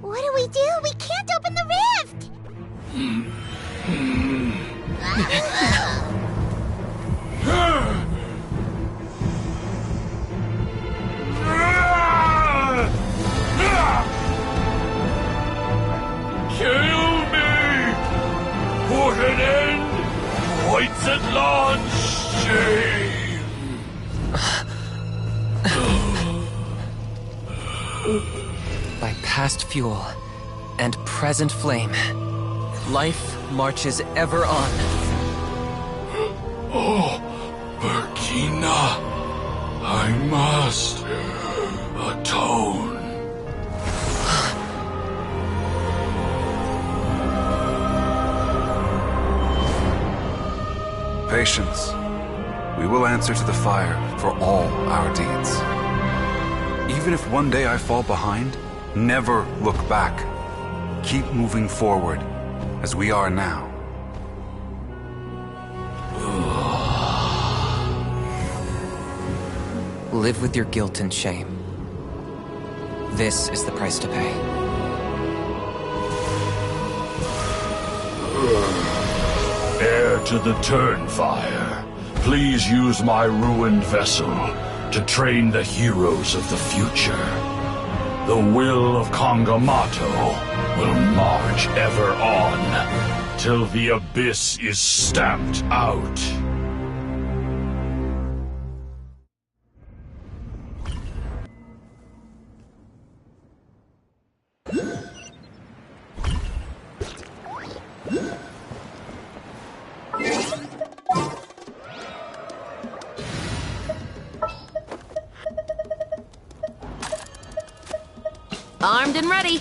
What do we do? We can't open the rift! Kill me! Put an end to White's shame! By past fuel and present flame, life marches ever on. Oh, Burkina, I must atone. Patience. We will answer to the fire for all our deeds. Even if one day I fall behind, never look back. Keep moving forward, as we are now. Live with your guilt and shame. This is the price to pay. Heir to the Turnfire, please use my ruined vessel to train the heroes of the future. The will of Kangamato will march ever on, till the abyss is stamped out. Armed and ready.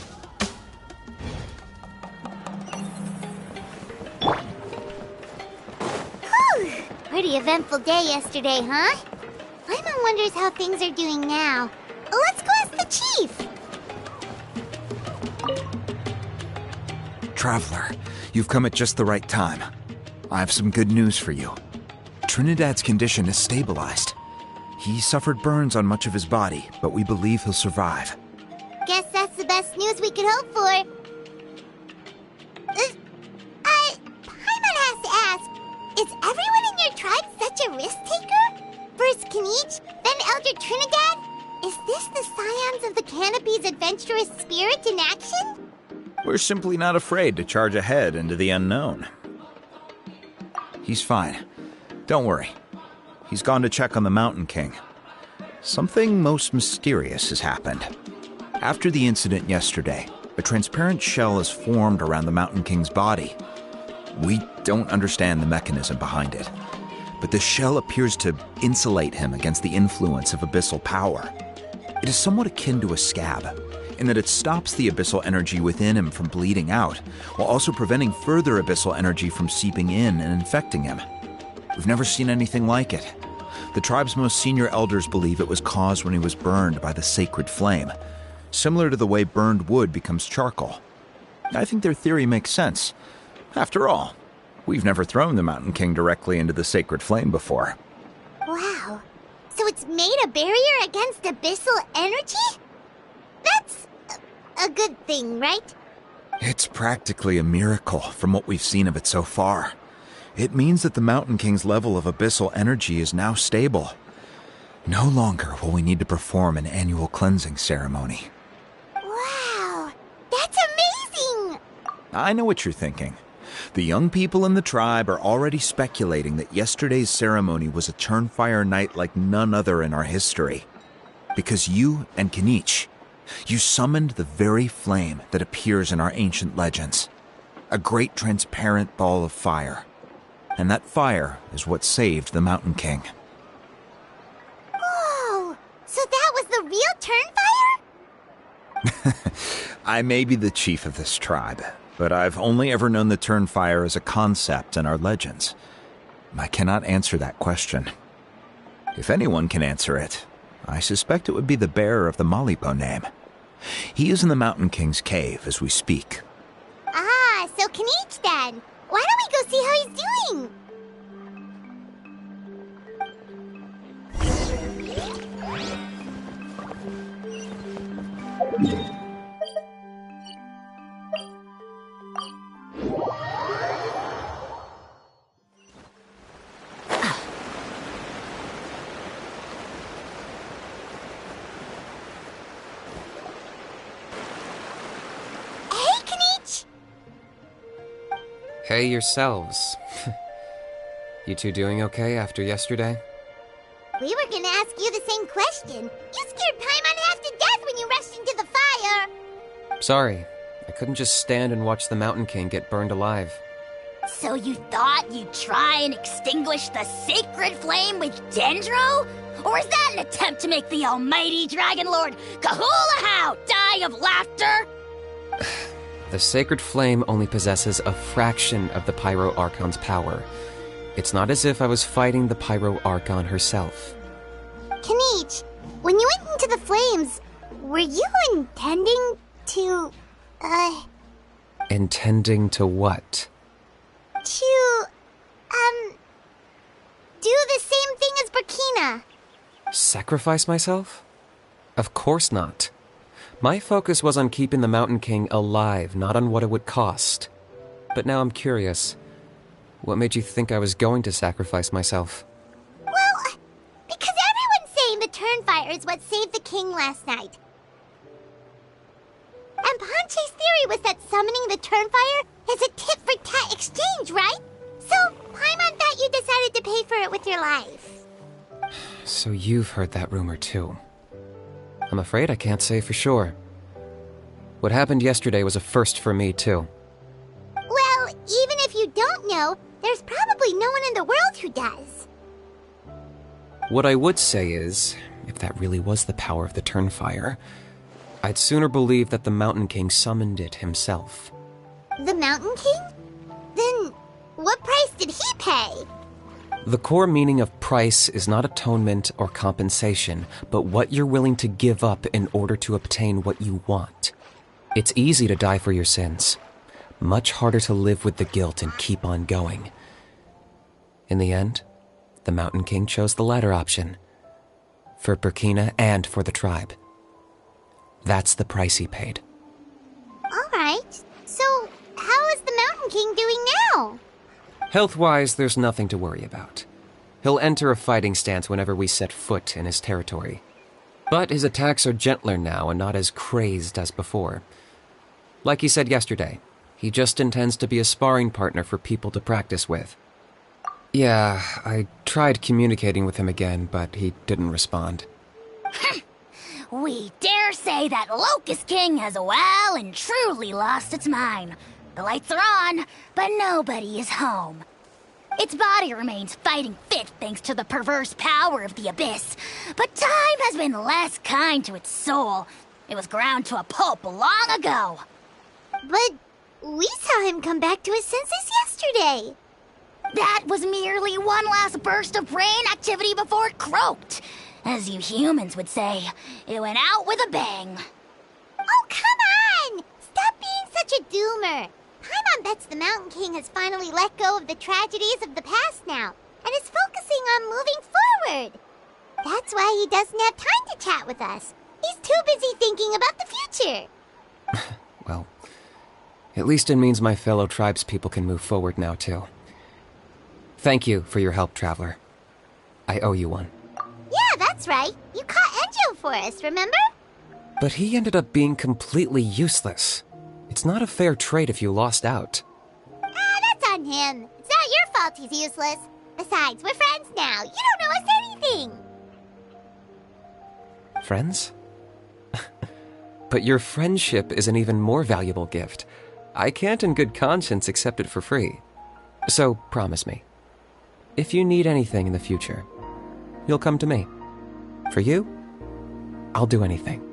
Whew! Pretty eventful day yesterday, huh? Paimon wonders how things are doing now. Let's go ask the chief! Traveler, you've come at just the right time. I have some good news for you. Trinidad's condition is stabilized. He suffered burns on much of his body, but we believe he'll survive. Guess that's the best news we could hope for. Paimon has to ask, is everyone in your tribe such a risk-taker? First Kinich, then Elder Trinidad? Is this the scions of the Canopy's adventurous spirit in action? We're simply not afraid to charge ahead into the unknown. He's fine. Don't worry. He's gone to check on the Mountain King. Something most mysterious has happened. After the incident yesterday, a transparent shell has formed around the Mountain King's body. We don't understand the mechanism behind it, but the shell appears to insulate him against the influence of abyssal power. It is somewhat akin to a scab, in that it stops the abyssal energy within him from bleeding out, while also preventing further abyssal energy from seeping in and infecting him. We've never seen anything like it. The tribe's most senior elders believe it was caused when he was burned by the sacred flame, similar to the way burned wood becomes charcoal. I think their theory makes sense. After all, we've never thrown the Mountain King directly into the sacred flame before. Wow. So it's made a barrier against abyssal energy? That's a good thing, right? It's practically a miracle from what we've seen of it so far. It means that the Mountain King's level of abyssal energy is now stable. No longer will we need to perform an annual cleansing ceremony. Wow, that's amazing! I know what you're thinking. The young people in the tribe are already speculating that yesterday's ceremony was a Turnfire night like none other in our history. Because you and Kinich, you summoned the very flame that appears in our ancient legends. A great transparent ball of fire. And that fire is what saved the Mountain King. Whoa! So that was the real Turnfire? I may be the chief of this tribe, but I've only ever known the Turnfire as a concept in our legends. I cannot answer that question. If anyone can answer it, I suspect it would be the bearer of the Malipo name. He is in the Mountain King's cave as we speak. Ah, so Kinich then. Why don't we go see how he's doing? Hey yourselves. You two doing okay after yesterday? We were gonna ask you the same question. You scared Paimon half to death when you rushed into the fire. Sorry, I couldn't just stand and watch the Mountain King get burned alive. So you thought you'd try and extinguish the sacred flame with Dendro? Or is that an attempt to make the almighty Dragon Lord Kahulahow die of laughter? The sacred flame only possesses a fraction of the Pyro Archon's power. It's not as if I was fighting the Pyro Archon herself. Kanichi, when you went into the flames, were you intending to, Intending to what? to, do the same thing as Burkina? Sacrifice myself? Of course not. My focus was on keeping the Mountain King alive, not on what it would cost. But now I'm curious. What made you think I was going to sacrifice myself? Well, because everyone's saying the Turnfire is what saved the king last night. And Ponche's theory was that summoning the Turnfire is a tit-for-tat exchange, right? So, Paimon thought you decided to pay for it with your life. So you've heard that rumor too. I'm afraid I can't say for sure. What happened yesterday was a first for me too. Well, even if you don't know, there's probably no one in the world who does. What I would say is, if that really was the power of the Turnfire, I'd sooner believe that the Mountain King summoned it himself. The Mountain King? Then, what price did he pay? The core meaning of price is not atonement or compensation, but what you're willing to give up in order to obtain what you want. It's easy to die for your sins. Much harder to live with the guilt and keep on going. In the end, the Mountain King chose the latter option. For Burkina and for the tribe. That's the price he paid. Alright, so how is the Mountain King doing now? Health-wise, there's nothing to worry about. He'll enter a fighting stance whenever we set foot in his territory. But his attacks are gentler now and not as crazed as before. Like he said yesterday, he just intends to be a sparring partner for people to practice with. Yeah, I tried communicating with him again, but he didn't respond. We dare say that Locust King has well and truly lost its mind. The lights are on, but nobody is home. Its body remains fighting fit thanks to the perverse power of the Abyss, but time has been less kind to its soul. It was ground to a pulp long ago. But we saw him come back to his senses yesterday. That was merely one last burst of brain activity before it croaked. As you humans would say, it went out with a bang. Oh, come on! Stop being such a doomer. Paimon bets the Mountain King has finally let go of the tragedies of the past now, and is focusing on moving forward. That's why he doesn't have time to chat with us. He's too busy thinking about the future. Well, at least it means my fellow tribespeople can move forward now, too. Thank you for your help, Traveler. I owe you one. Yeah, that's right. You caught Enjo for us, remember? But he ended up being completely useless. It's not a fair trade if you lost out. That's on him. It's not your fault he's useless. Besides, we're friends now. You don't know us anything. Friends? But your friendship is an even more valuable gift. I can't in good conscience accept it for free. So promise me, if you need anything in the future, you'll come to me. For you, I'll do anything.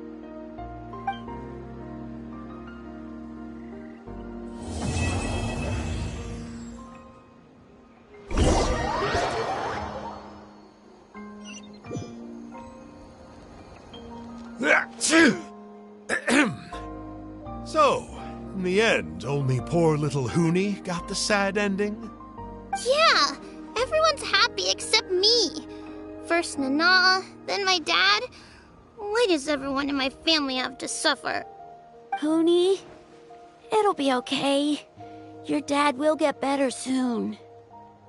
So, in the end, only poor little Hoonie got the sad ending? Yeah, everyone's happy except me. First Nana, then my dad. Why does everyone in my family have to suffer? Hoonie, it'll be okay. Your dad will get better soon.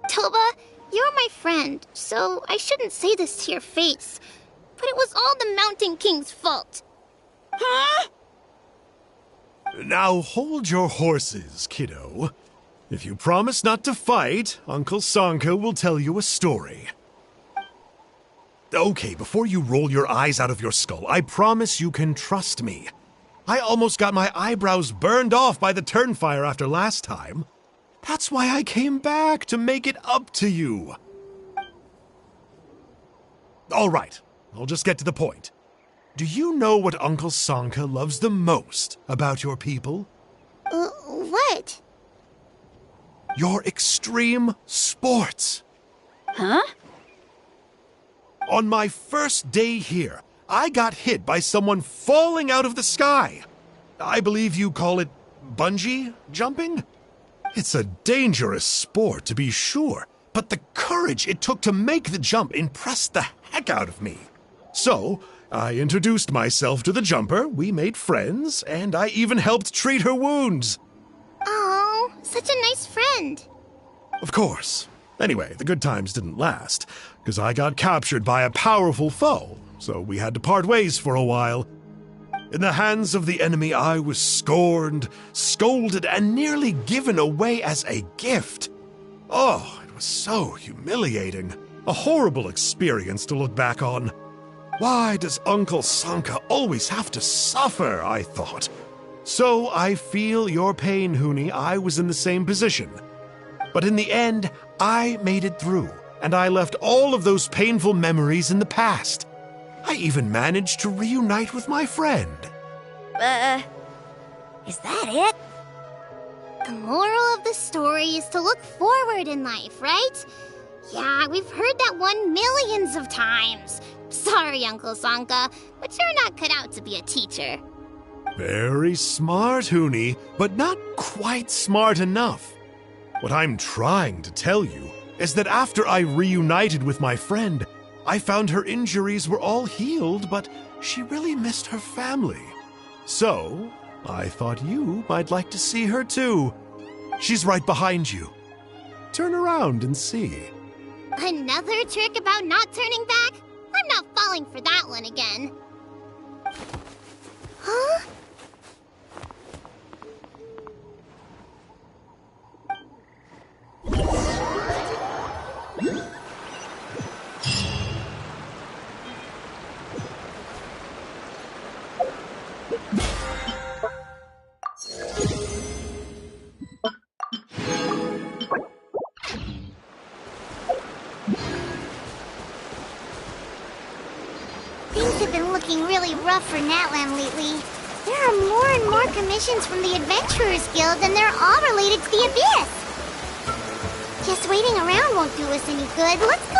Toba, you're my friend, so I shouldn't say this to your face. But it was all the Mountain King's fault. Huh? Now hold your horses, kiddo. If you promise not to fight, Uncle Sanka will tell you a story. Okay, before you roll your eyes out of your skull, I promise you can trust me. I almost got my eyebrows burned off by the turnfire after last time. That's why I came back, to make it up to you. All right, I'll just get to the point. Do you know what Uncle Sanka loves the most about your people? What? Your extreme sports. Huh? On my first day here, I got hit by someone falling out of the sky. I believe you call it bungee jumping? It's a dangerous sport, to be sure, but the courage it took to make the jump impressed the heck out of me. So, I introduced myself to the jumper, we made friends, and I even helped treat her wounds. Oh, such a nice friend. Of course. Anyway, the good times didn't last, because I got captured by a powerful foe, so we had to part ways for a while. In the hands of the enemy, I was scorned, scolded, and nearly given away as a gift. Oh, it was so humiliating. A horrible experience to look back on. Why does Uncle Sanka always have to suffer, I thought. So I feel your pain, Huni. I was in the same position. But in the end, I made it through, and I left all of those painful memories in the past. I even managed to reunite with my friend. Is that it? The moral of the story is to look forward in life, right? Yeah, we've heard that one millions of times. Sorry, Uncle Sanka, but you're not cut out to be a teacher. Very smart, Huni, but not quite smart enough. What I'm trying to tell you is that after I reunited with my friend, I found her injuries were all healed, but she really missed her family. So, I thought you might like to see her too. She's right behind you. Turn around and see. Another trick about not turning back? I'm not falling for that one again. Huh? Things have been looking really rough for Natlan lately. There are more and more commissions from the Adventurers Guild, and they're all related to the Abyss. Just waiting around won't do us any good. Let's go